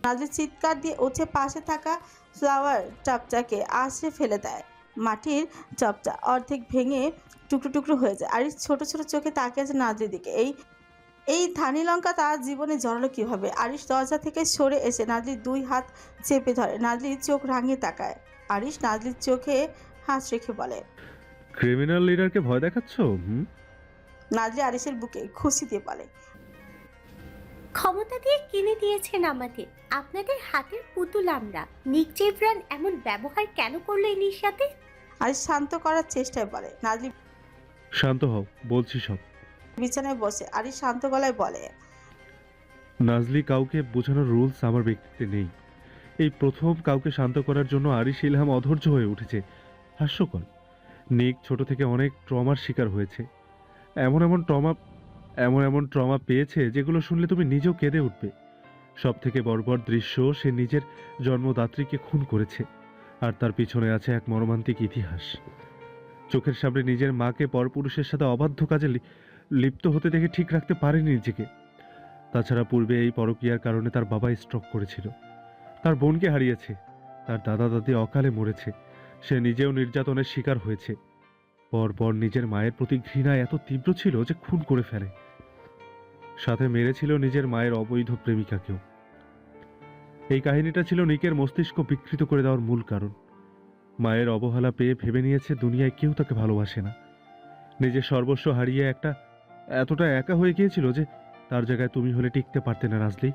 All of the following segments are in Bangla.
নাজলি চিৎকার দিয়ে উঠে পাশে থাকা ফ্লাওয়ার টপটাকে আছড়ে ফেলে দেয়। মাটির টপটা অর্ধেক ভেঙে টুকরো টুকরো হয়ে যায়। আরিশ ছোট ছোট চোখে তাকিয়ে আছে নাজলির দিকে। এই এই ধানি লঙ্কা তার জীবনে জড়ালো কিভাবে? আরিশ দরজা থেকে সরে এসে নাজলির 2 হাত চেপে ধরে। নাজলির চোখ রাঙিয়ে তাকায়। আরিশ নাজলির চোখে হাত রেখে বলে, ক্রিমিনাল লিডারকে ভয় দেখাচ্ছ? নাজলি আরিশের বুকে খুশি দিয়ে বলে, ক্ষমতা দিয়ে কিনে দিয়েছেন আমাদের, আপনাদের হাতের পুতুল আমরা। নিক জেভরান এমন ব্যবহার কেন করলো ইনির সাথে? আরিশ শান্ত করার চেষ্টায় বলে। নাজলি শান্ত হও, বলছি সব। বিছানায় বসে আরিশ শান্ত গলায় বলে, নাজলি, কাউকে বোঝানোর রুলস আমার ব্যক্তিত্বে নেই। এই প্রথম কাউকে শান্ত করার জন্য আরিশ ইলহাম অধৈর্য হয়ে উঠেছে। হাস্যকর। নিক ছোট থেকে অনেক ট্রমার শিকার হয়েছে। এমন এমন ট্রমা পেয়েছে যেগুলো শুনলে তুমি নিজেও কেঁদে উঠবে। সব থেকে বর্বর দৃশ্য, সে নিজের জন্মদাত্রীকে খুন করেছে, আর তার পিছনে আছে এক মর্মান্তিক ইতিহাস। চোখের সামনে নিজের মাকে পরপুরুষের সাথে অবাধ্য কাজে লিপ্ত হতে দেখে ঠিক রাখতে পারেনি নিজেকে। তাছাড়া পূর্বে এই পরকীয়ার কারণে তার বাবা স্ট্রোক করেছিল, তার বোনকে হারিয়েছে, তার দাদা দাদি অকালে মরেছে, সে নিজেও নির্যাতনের শিকার হয়েছে। পরপর নিজের মায়ের প্রতি ঘৃণা এত তীব্র ছিল যে খুন করে ফেলে। সাথে মেরেছিল নিজের মায়ের অবৈধ প্রেমিকাকেও। এই কাহিনীটা ছিল নিকের মস্তিষ্ক বিকৃত করে দেওয়ার মূল কারণ। মায়ের অবহেলা পেয়ে ভেবে নিয়েছে দুনিয়ায় কেউ তাকে ভালোবাসে না। নিজের সর্বস্ব হারিয়ে এতটা একা হয়ে গিয়েছিল যে তার জায়গায় তুমি হলে টিকতে পারতে না নাজলি।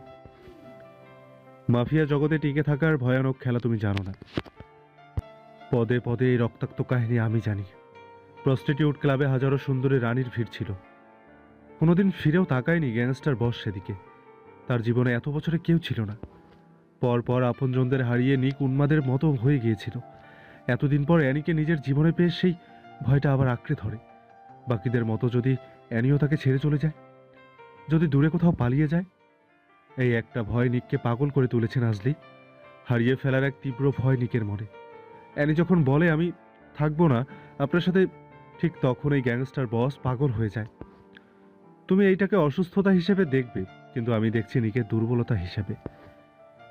মাফিয়া জগতে টিকে থাকার ভয়ানক খেলা তুমি জানো না। পদে পদে এই রক্তাক্ত কাহিনী আমি জানি। প্রস্টিটিউট ক্লাবে হাজারো সুন্দরী রানীর ভিড় ছিল। কোনোদিন ফিরেও তাকায়নি গ্যাংস্টার বস সেদিকে। তার জীবনে এত বছরে কেউ ছিল না। পর আপনজনদের হারিয়ে নিক উন্মাদের মতো হয়ে গিয়েছিল। এতদিন পর অ্যানিকে নিজের জীবনে পেয়ে সেই ভয়টা আবার আঁকড়ে ধরে। বাকিদের মতো যদি অ্যানিও তাকে ছেড়ে চলে যায়, যদি দূরে কোথাও পালিয়ে যায়। এই একটা ভয় নিককে পাগল করে তুলেছে নাজলি। হারিয়ে ফেলার এক তীব্র ভয় নিকের মনে। অ্যানি যখন বলে আমি থাকবো না আপনার সাথে, ঠিক তখন এই গ্যাংস্টার বস পাগল হয়ে যায়। তুমি এইটাকে অসুস্থতা হিসেবে দেখবে, কিন্তু আমি দেখছি নিকের দুর্বলতা হিসেবে।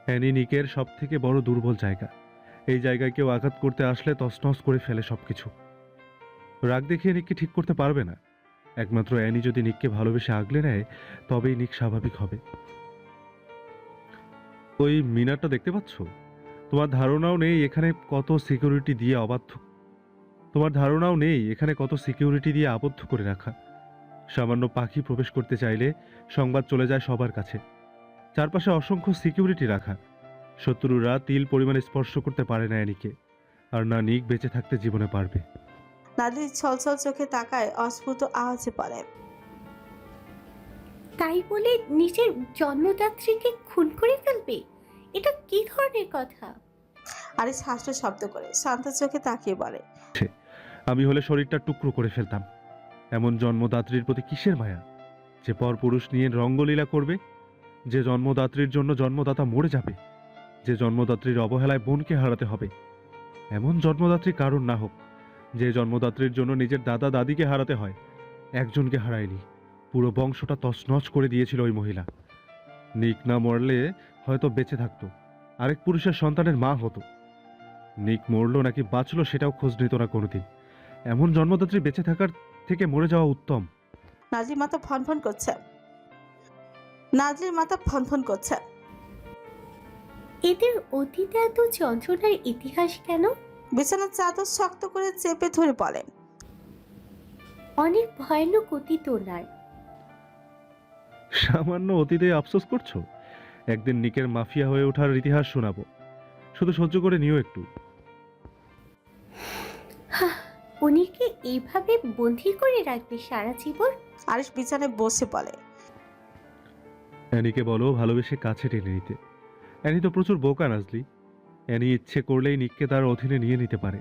অ্যানি নিকের সব থেকে বড় দুর্বল জায়গা। এই জায়গায় কেউ আঘাত করতে আসলে তছনছ করে ফেলে সবকিছু। রাগ দেখিয়ে নিককে ঠিক করতে পারবে না। একমাত্র অ্যানি যদি নিককে ভালোবেসে আগলে নেয়, তবেই নিক স্বাভাবিক হবে। ওই মিনারটা দেখতে পাচ্ছ? তোমার ধারণাও নেই এখানে কত সিকিউরিটি দিয়ে আবদ্ধ করে রাখা। সামান্য পাখি প্রবেশ করতে চাইলে সংবাদ চলে যায় সবার কাছে। চারপাশে অসংখ্য সিকিউরিটি রাখা। শত্রুরা তিল পরিমাণে স্পর্শ করতে পারে না অ্যানিকে, আর না নিক বেঁচে থাকতে জীবনে পারবে। নাজলি ছলছল চোখে তাকায়, অস্ফুট আওয়াজে বলে, তাই বলে নিজের জন্মদাত্রীকে খুন করে ফেলবে? এটা কি ধরনের কথা? আরিশ হাসল শব্দ করে, শান্ত চোখে তাকিয়ে বলে, আমি হলে শরীরটা টুকরো করে ফেলতাম। এমন জন্মদাত্রীর প্রতি কিসের মায়া, যে পরপুরুষ নিয়ে রঙ্গলীলা করবে, যে জন্মদাত্রীর জন্য জন্মদাতা মরে যাবে, যে জন্মদাত্রীর অবহেলায় বোনকে হারাতে হবে। এমন জন্মদাত্রী কারণ না হোক, যে জন্মদাত্রীর জন্য নিজের দাদা দাদিকে হারাতে হয়। একজনকে হারায়নি, পুরো বংশটা তছনছ করে দিয়েছিল ওই মহিলা। নিক না মরলে হয়তো বেঁচে থাকতো, আরেক পুরুষের সন্তানের মা হতো। নিক মরলো নাকি বাঁচলো সেটাও খোঁজ নিত না কোনোদিন। এমন জন্মদাত্রী বেঁচে থাকার থেকে মরে যাওয়া উত্তম। নাজলির মাথা ফনফন করছে। এদের অতীতে এত যন্ত্রণার ইতিহাস কেন? বিছানার চাদর শক্ত করে চেপে ধরে বলে, অনেক ভয়ানক অতীত ওনার। সামান্য অতীতে আফসোস করছো? একদিন নিকের মাফিয়া হয়ে ওঠার ইতিহাস শোনাবো, শুধু সহ্য করে নিও একটু। উনিকে এইভাবে বন্দী করে রাখবে সারা জীবন? আরিশ বিছানায় বসে বলে, অ্যানিকে বলো ভালোবেসে কাছে টেনে নিতে। অ্যানি তো প্রচুর বোকা নাজলি। অ্যানি ইচ্ছে করলেই নিককে তার অধীনে নিয়ে নিতে পারে।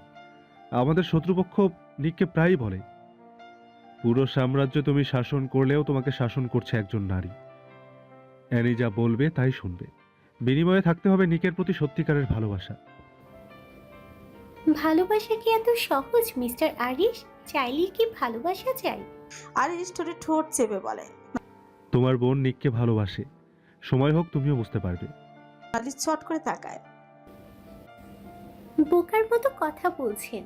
আমাদের শত্রুপক্ষ নিককে প্রায়ই বলে, পুরো সাম্রাজ্য তুমি শাসন করলেও তোমাকে শাসন করছে একজন নারী। অ্যানি যা বলবে তাই শুনবে। বিনিময়ে থাকতে হবে নিকের প্রতি সত্যিকারের ভালোবাসা। ভালোবাসা কি এত সহজ মিস্টার আরিশ? চাইলেই কি ভালোবাসা যায়? আরিশ ঠোঁট চেপে বলে, তোমার বোন নিককে ভালোবাসে, সময় হোক তুমিও বুঝতে পারবে। নাজলি চট করে তাকায়। বোকার মতো কথা বলছেন।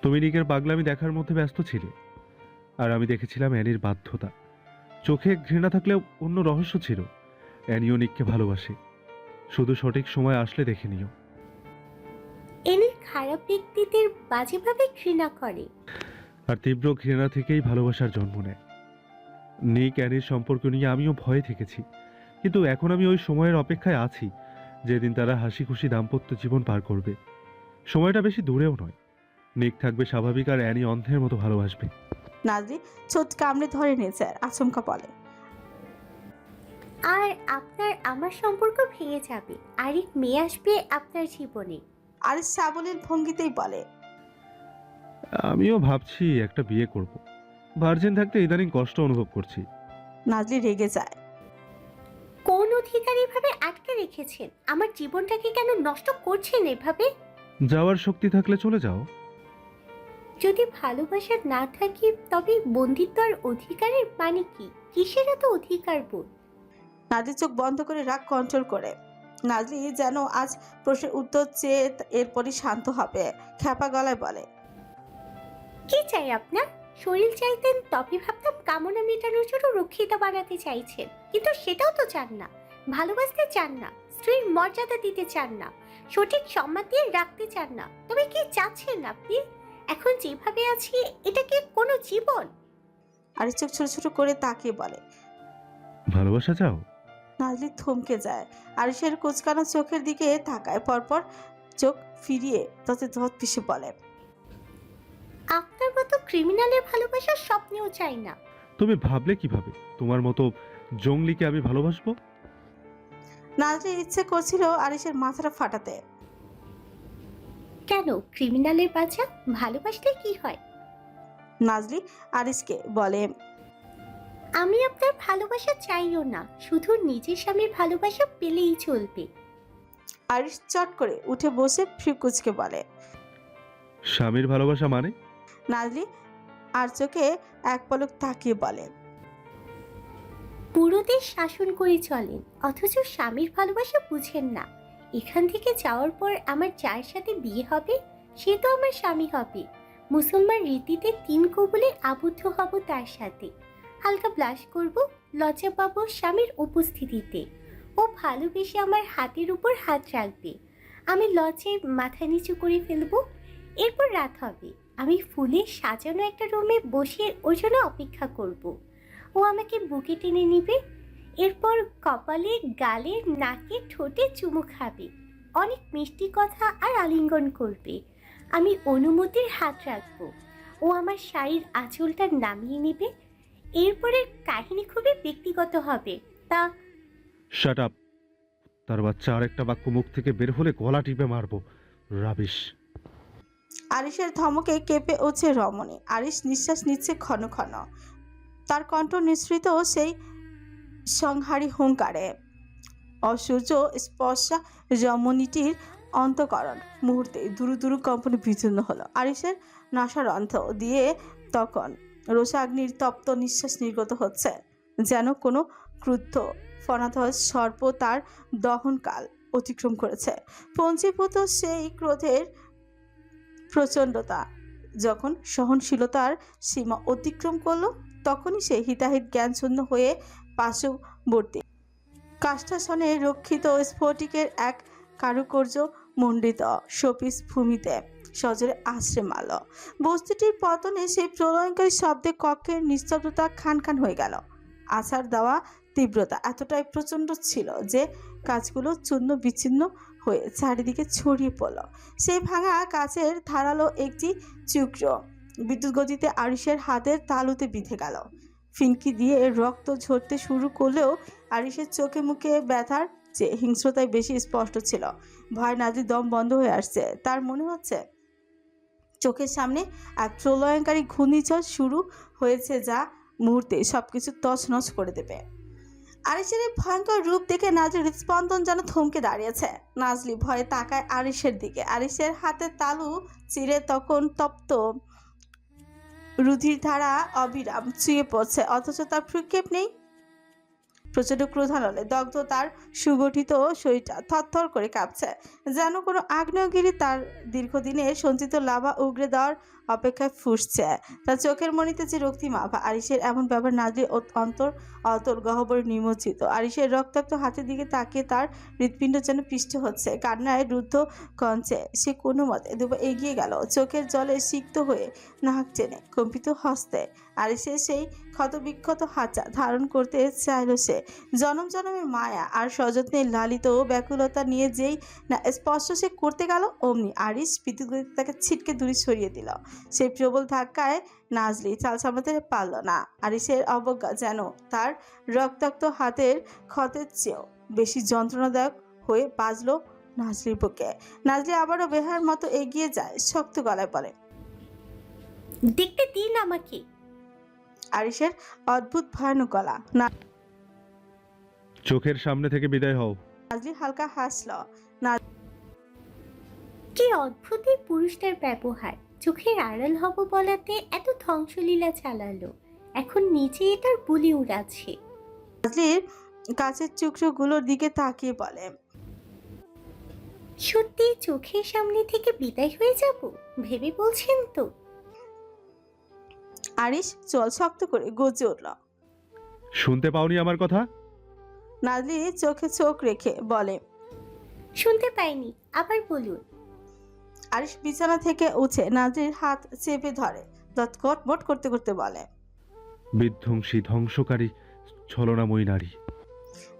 তুমি নিকের পাগলামি দেখার মধ্যে ব্যস্ত ছিলে, আর আমি দেখেছিলাম অ্যানির বাধ্যতা। চোখে ঘৃণা থাকলেও অন্য রহস্য ছিল। অ্যানিও নিককে ভালোবাসে, শুধু সঠিক সময় আসলে দেখে নিও। এনে খারাপ ব্যক্তিদের বাজেভাবে ঘৃণা করে। আর তীব্র ঘৃণা থেকেই ভালোবাসার জন্ম নেয়। নিক অ্যানির সম্পর্ক নিয়ে আমিও ভয়ে থেকেছি, কিন্তু এখন আমি ওই সময়ের অপেক্ষায় আছি যেদিন তারা হাসি খুশি দাম্পত্য জীবন পার করবে। সময়টা বেশি দূরেও নয়। নিক থাকবে স্বাভাবিক আর অ্যানি অন্ধের মতো ভালোবাসবে। নাজলি ছোট কামড়ে ধরে নিয়েছে আর আচমকা বলে, আর আপনার আমার সম্পর্ক ভেঙে যাবে। আরেক মেয়ে আসবে আপনার জীবনে। আরিশ সাবলীল ভঙ্গিতেই বলে, আমিও ভাবছি একটা বিয়ে করব। ভার্জিন থাকতে ইদানিং কষ্ট অনুভব করছি। নাজলি রেগে যায়। কোন অধিকার এভাবে আটকে রেখেছেন? আমার জীবনটাকে কেন নষ্ট করছেন এভাবে? যাওয়ার শক্তি থাকলে চলে যাও। যদি ভালোবাসা না থাকে তবে বন্দিত্ব আর অধিকারের মানে কি? কিসের এত অধিকার বোধ? নাজলি চোখ বন্ধ করে রাগ কন্ট্রোল করে। নাজলি যেন আজ প্রশ্নের উত্তর চেয়ে এরপরই শান্ত হবে। খ্যাপা গলায় বলে, কি চাই আপনার? শরীর চাইতেন তবে ভাবতাম কামনা মেটানোর জন্য রক্ষিত বানাতে চাইছেন, কিন্তু সেটাও তো চান না। ভালোবাসতে চান না, স্ত্রীর মর্যাদা দিতে চান না, সঠিক সম্মান দিয়ে রাখতে চান না। তবে কি চাচ্ছেন আপনি? এখন যেভাবে আছি এটা কি কোনো জীবন? আরিশ চোখ ছোট ছোট করে তাকিয়ে বলে। ভালোবাসা চাও? নাজলি থমকে যায়। আরিশের কুচকানো চোখের দিকে তাকায়, পরপর চোখ ফিরিয়ে তাতে ধত পিষে বলে, আপনার মতো ক্রিমিনালের ভালোবাসার স্বপ্নেও চাই না। তুমি ভাবলে কিভাবে তোমার মতো জঙ্গলিকে আমি ভালোবাসবো? নাজলির ইচ্ছে করছিল আরিশের মাথাটা ফাটাতে। কেন? ক্রিমিনালের বাচ্চা ভালোবাসলে কি হয়? নাজলি আরিশকে বলে, আমি আপনার ভালোবাসা চাইও না, শুধু নিজের স্বামীর ভালোবাসা পেলেই চলবে। আরিশ চট করে উঠে বসে ফ্রিকুচকে বলে। স্বামীর ভালোবাসা মানে? নাজলি আর চোখে এক পলক তাকিয়ে বলে, পুরো দেশ শাসন করে চলেন, অথচ স্বামীর ভালোবাসা বুঝেন না। এখান থেকে যাওয়ার পর আমার যার সাথে বিয়ে হবে সে তো আমার স্বামী হবে। মুসলমান রীতিতে 3 কবুলে আবদ্ধ হব তার সাথে। হালকা ব্লাশ করব, লজ্জা পাবো স্বামীর উপস্থিতিতে। ও ভালোবেসে আমার হাতের উপর হাত রাখবে, আমি লজ্জায় মাথা নিচু করে ফেলবো। এরপর রাত হবে, আমি ফুলে সাজানো একটা রুমে বসে ওর জন্য অপেক্ষা করব। ও আমাকে বুকে টেনে নিবে, এরপর কপালে, গালে, নাকে, ঠোঁটে চুমু খাবে, অনেক মিষ্টি কথা আর আলিঙ্গন করবে। আমি অনুমতির হাত রাখবো। ও আমার শাড়ির আঁচলটা নামিয়ে নেবে। এরপরে কাহিনী খুবই ব্যক্তিগত হবে। তা শাট আপ। তার বাচ্চা আরেকটা বাক্য মুখ থেকে বের হলে গলা টিপে মারবো। রাবিশ। আরিশের ধমকে কেঁপে উঠছে রমণী। আরিশ নিঃশ্বাস নিচ্ছে ক্ষণ ক্ষণ, তার কণ্ঠ নিঃসৃত সেই সংহারী হুঙ্কারে। অসূর্য স্পর্শা রমণীটির অন্তকরণ মুহূর্তে দুরু দুরু কম্পনে বিচ্ছিন্ন হলো। আরিশের নাসারন্ধ্র দিয়ে তখন রোষাগ্নির তপ্ত নিঃশ্বাস নির্গত হচ্ছে, যেন কোনো ক্রুদ্ধ ফনাথল সর্প তার দহনকাল অতিক্রম করেছে। পঞ্চীভূত সেই ক্রোধের প্রচণ্ডতা যখন সহনশীলতার সীমা অতিক্রম করলো, তখনই সে হিতাহিত জ্ঞানশূন্য হয়ে পার্শ্ববর্তী কাষ্ঠাসনে রক্ষিত স্ফটিকের এক কারুকার্য মণ্ডিত শোপিস ভূমিতে সজোরে আশ্রে মারল। বস্তুটির পতনে সেই প্রলয়ঙ্কারী শব্দে কক্ষের নিস্তব্ধতা খান খান হয়ে গেল। আছাড় দেওয়া তীব্রতা এতটাই প্রচণ্ড ছিল যে কাজগুলো চূর্ণ বিচ্ছিন্ন হয়ে চারিদিকে ছড়িয়ে পড়ল। সেই ভাঙা কাচের ধারালো একটি চুক্র বিদ্যুৎ গতিতে আরিশের হাতের তালুতে বিঁধে গেল। ফিনকি দিয়ে রক্ত ঝরতে শুরু করলেও আরিশের চোখে মুখে ব্যথার চেয়ে হিংস্রতায় বেশি স্পষ্ট ছিল। ভয় নাজির দম বন্ধ হয়ে আসছে। তার মনে হচ্ছে চোখের সামনে এক প্রলয়ঙ্কারী ঘূর্ণিঝড় শুরু হয়েছে, যা মুহূর্তে সবকিছু তছনছ করে দেবে। আরিশের এই ভয়ঙ্কর রূপ দেখে নাজলির হৃদস্পন্দন যেন থমকে দাঁড়িয়েছে। নাজলি ভয়ে তাকায় আরিশের দিকে। আরিশের হাতে তালু চিরে তখন তপ্ত রুধির ধারা অবিরাম চুয়ে পড়ছে, অথচ তার ভ্রুক্ষেপ নেই। প্রচণ্ড ক্রোধানলে দগ্ধ তার সুগঠিত শরীরটা থরথর করে কাঁপছে, যেন কোনো আগ্নেয়গিরি তার দীর্ঘদিনের সঞ্চিত লাভা উগড়ে দেওয়ার অপেক্ষায় ফুসছে। তার চোখের মণিতে যে রক্তিম আভা, আরিশের এমন ব্যবহার নাজরির অন্তর অতল গহ্বরে নিমজ্জিত। আরিশের রক্তাক্ত হাতের দিকে তাকিয়ে তার হৃৎপিণ্ড যেন পিষ্ট হচ্ছে, কান্নায় রুদ্ধ কঞ্চে সে কোনো মতে দুপা এগিয়ে গেল, চোখের জলে সিক্ত হয়ে নাক টেনে কম্পিত হস্তে আরিশের সেই ক্ষতবিক্ষত হাতটা ধারণ করতে চাইল সে। জনম জনমের মায়া আর সযত্নে লালিত ব্যাকুলতা নিয়ে যেই না স্পর্শ সে করতে গেল, অমনি আরিশ বিদ্যুৎ গতিতে তাকে ছিটকে দূরে সরিয়ে দিল। সেই প্রবল ধাক্কায় নাজলি চাল সামলাতে পারল না। আরিশের অবজ্ঞা যেন তার রক্তাক্ত হাতের ক্ষতের চেয়েও বেশি যন্ত্রণাদায়ক হয়ে বাজল নাজলির বুকে। নাজলি আবারও বেহার মতো এগিয়ে যায়, শক্ত গলায় বলে, দেখতে দিন আমাকে। আরিশের অদ্ভুত ভয়ানক গলা। চোখের সামনে থেকে বিদায় হও। নাজলি হালকা হাসল। কি অদ্ভুত এই পুরুষটার ব্যবহার, চোখের আড়াল হব বলাতে এত ধ্বংসলীলা চালালো, এখন নিচে এটার বুলি উড়াচ্ছে। নাজলির কাছের টুকরোগুলোর দিকে তাকিয়ে বলে, সত্যি চোখের সামনে থেকে বিদায় হয়ে যাব ভেবে বলছেন তো? আরিশ চল শক্ত করে গর্জে উঠল। শুনতে পাওনি আমার কথা? নাজলি চোখে চোখ রেখে বলে, শুনতে পাইনি, আবার বলুন। আরিশ বিছানা থেকে উঠে নাজলির হাত চেপে ধরে, দাঁত কটমট করতে করতে বলে, বিধ্বংসী ধ্বংসকারী ছলনাময়ী নারী।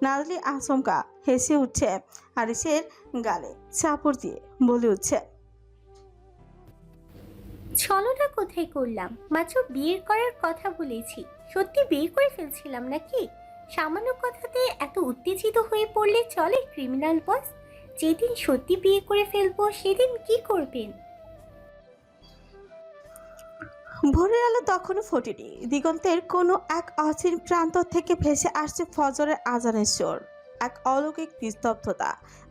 নাজলি আচমকা হেসে উঠছে, আরিশের গালে চাপড় দিয়ে বলে উঠছে, ছলনা কোথায় করলাম, মাত্র বিয়ের করার কথা বলেছি। সত্যি বিয়ে করে ফেলছিলাম নাকি? সামান্য কথাতে এত উত্তেজিত হয়ে পড়লে চলে ক্রিমিনাল বস? যেদিন সত্যি বিয়ে করে ফেলবো সেদিন কি করবেন? ভোরের আলো তখনও ফোটেনি। দিগন্তের কোনো এক অচিন প্রান্ত থেকে ভেসে আসছে ফজরের আজানের স্বর। এক অলৌকিক নিস্তব্ধতা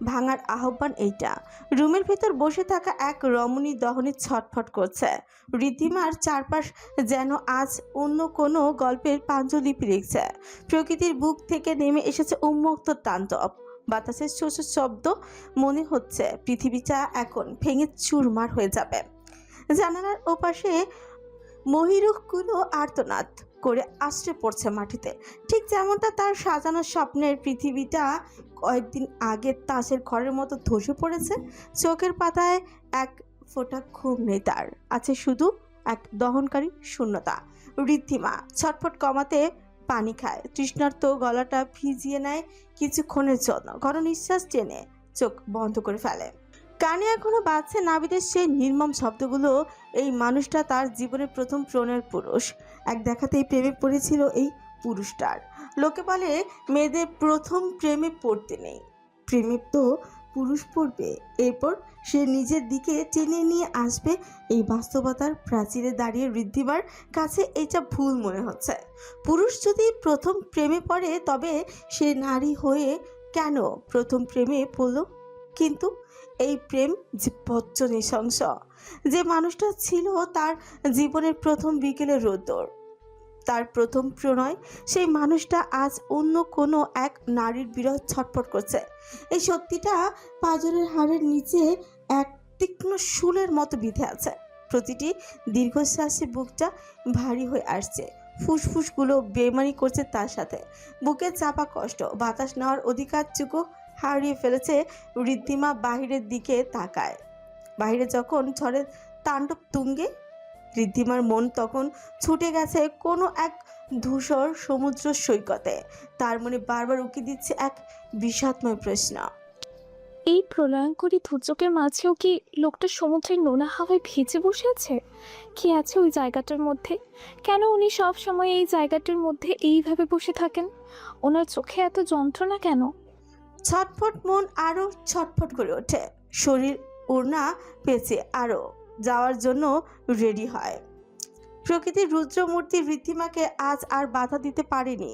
ভাঙার আহ্বান এইটা। রুমের ভেতর বসে থাকা এক রমণী দহনে ছটফট করছে। ঋদ্ধিমার চারপাশ যেন আজ অন্য কোনো গল্পের পাঞ্জলিপি লিখছে। প্রকৃতির বুক থেকে নেমে এসেছে উন্মুক্ত তাণ্ডব। বাতাসের শোষ শব্দ, মনে হচ্ছে পৃথিবীটা এখন ভেঙে চুরমার হয়ে যাবে। জানালার ওপাশে মহিরুহগুলো আর্তনাদ করে আশ্রে পড়ছে মাটিতে, ঠিক যেমনটা তার সাজানো স্বপ্নের পৃথিবীটা কয়েকদিন আগে তাসের ঘরের মতো ধসে পড়েছে। চোখের পাতায় এক ফোঁটা ঘুম নেই তার, আছে শুধু এক দহনকারী শূন্যতা। ঋদ্ধিমা ছটফট কমাতে পানি খায়, তৃষ্ণার্ত গলাটা ভিজিয়ে নেয় কিছুক্ষণের জন্য, ঘন নিঃশ্বাস টেনে চোখ বন্ধ করে ফেলে। কানে এখনো বাজছে নাবিদের সেই নির্মম শব্দগুলো। এই মানুষটা তার জীবনের প্রথম প্রণয়ের পুরুষ। এক দেখাতেই প্রেমে পড়েছিল এই পুরুষটার। লোকে বলে মেয়েদের প্রথম প্রেমে পড়তে নেই, প্রেমে তো পুরুষ পড়বে, এরপর সে নিজের দিকে টেনে নিয়ে আসবে। এই বাস্তবতার প্রাচীরে দাঁড়িয়ে ঋদ্ধিমার কাছে এটা ভুল মনে হচ্ছে। পুরুষ যদি প্রথম প্রেমে পড়ে তবে সে নারী হয়ে কেন প্রথম প্রেমে পড়ল? কিন্তু এই প্রেম যে বজ্র নৃশংস। যে মানুষটা ছিল তার জীবনের প্রথম বিকেলের রোদ্দুর, তার প্রথম প্রণয়, সেই মানুষটা আজ অন্য কোনো এক নারীর বিরহ ছটফট করছে। এই সত্যিটা পাঁজরের হাড়ের নিচে এক তীক্ষ্ণ শুলের মতো বিঁধে আছে। প্রতিটি দীর্ঘশ্বাসে বুকটা ভারী হয়ে আসছে, ফুসফুসগুলো বেমানি করছে তার সাথে। বুকে চাপা কষ্ট, বাতাস নেওয়ার অধিকারটুকু হারিয়ে ফেলেছে ঋদ্ধিমা। বাহিরের দিকে তাকায়। বাহিরে যখন ঝড়ের তাণ্ডব তুঙ্গে, ঋদ্ধিমার মন তখন ছুটে গেছে কোনো এক ধূসর সমুদ্র সৈকতে। তার মনে বারবার উকি দিচ্ছে এক বিষাদময় প্রশ্ন, এই প্রলয়ঙ্করী দুর্যোগের মাঝেও কি লোকটা সমুদ্রের নোনা হাওয়ায় ভিজে বসে আছে? কি আছে ওই জায়গাটার মধ্যে? কেন উনি সব সময় এই জায়গাটার মধ্যে এইভাবে বসে থাকেন? ওনার চোখে এত যন্ত্রণা কেন? ছটফট মন আরো ছটফট করে ওঠে। শরীর ওড়না পেঁচে আরো যাওয়ার জন্য রেডি হয়। প্রকৃতির রুদ্রমূর্তি ঋদ্ধিমাকে আজ আর বাধা দিতে পারেনি।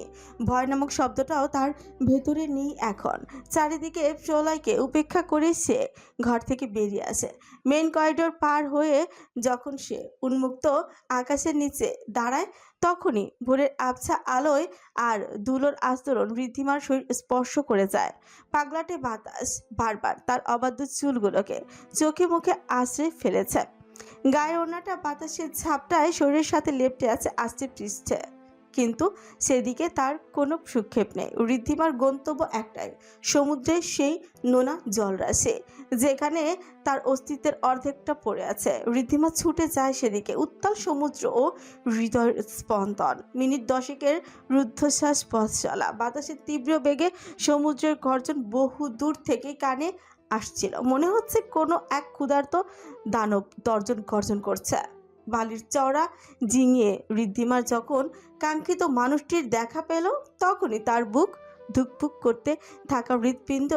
ভয় নামক শব্দটাও তার ভেতরে নেই এখন। চারিদিকে প্রলয়কে উপেক্ষা করে সে ঘর থেকে বেরিয়ে আসে। মেন করিডোর পার হয়ে যখন সে উন্মুক্ত আকাশের নিচে দাঁড়ায়, তখনই ভোরের আবছা আলোয় আর দুলোর আস্তরণ ঋদ্ধিমার শরীর স্পর্শ করে যায়। পাগলাটে বাতাস বারবার তার অবাধ্য চুলগুলোকে চোখে মুখে আশ্রে ফেলেছে। গায়ের ওড়নাটা বাতাসের ঝাপটায় শরীরের সাথে লেপ্টে আছে আস্তে পৃষ্ঠে, কিন্তু সেদিকে তার কোনো ভ্রুক্ষেপ নেই। ঋদ্ধিমার গন্তব্য একটাই, সমুদ্রের সেই নোনা জলরাশি যেখানে তার অস্তিত্বের অর্ধেকটা পড়ে আছে। ঋদ্ধিমা ছুটে যায় সেদিকে। উত্তাল সমুদ্র ও হৃদয়ের স্পন্দন, মিনিট দশেকের রুদ্ধশ্বাস পথ চলা, বাতাসের তীব্র বেগে সমুদ্রের গর্জন বহু দূর থেকে কানে আসছিল। মনে হচ্ছে কোনো এক ক্ষুধার্ত দানব গর্জন করছে। বালির চওড়া জিঙিয়ে ঋদ্ধিমার যখন কাঙ্ক্ষিত মানুষটির দেখা পেল, তখনই তার বুক ধুকপুক করতে থাকা হৃৎপিণ্ড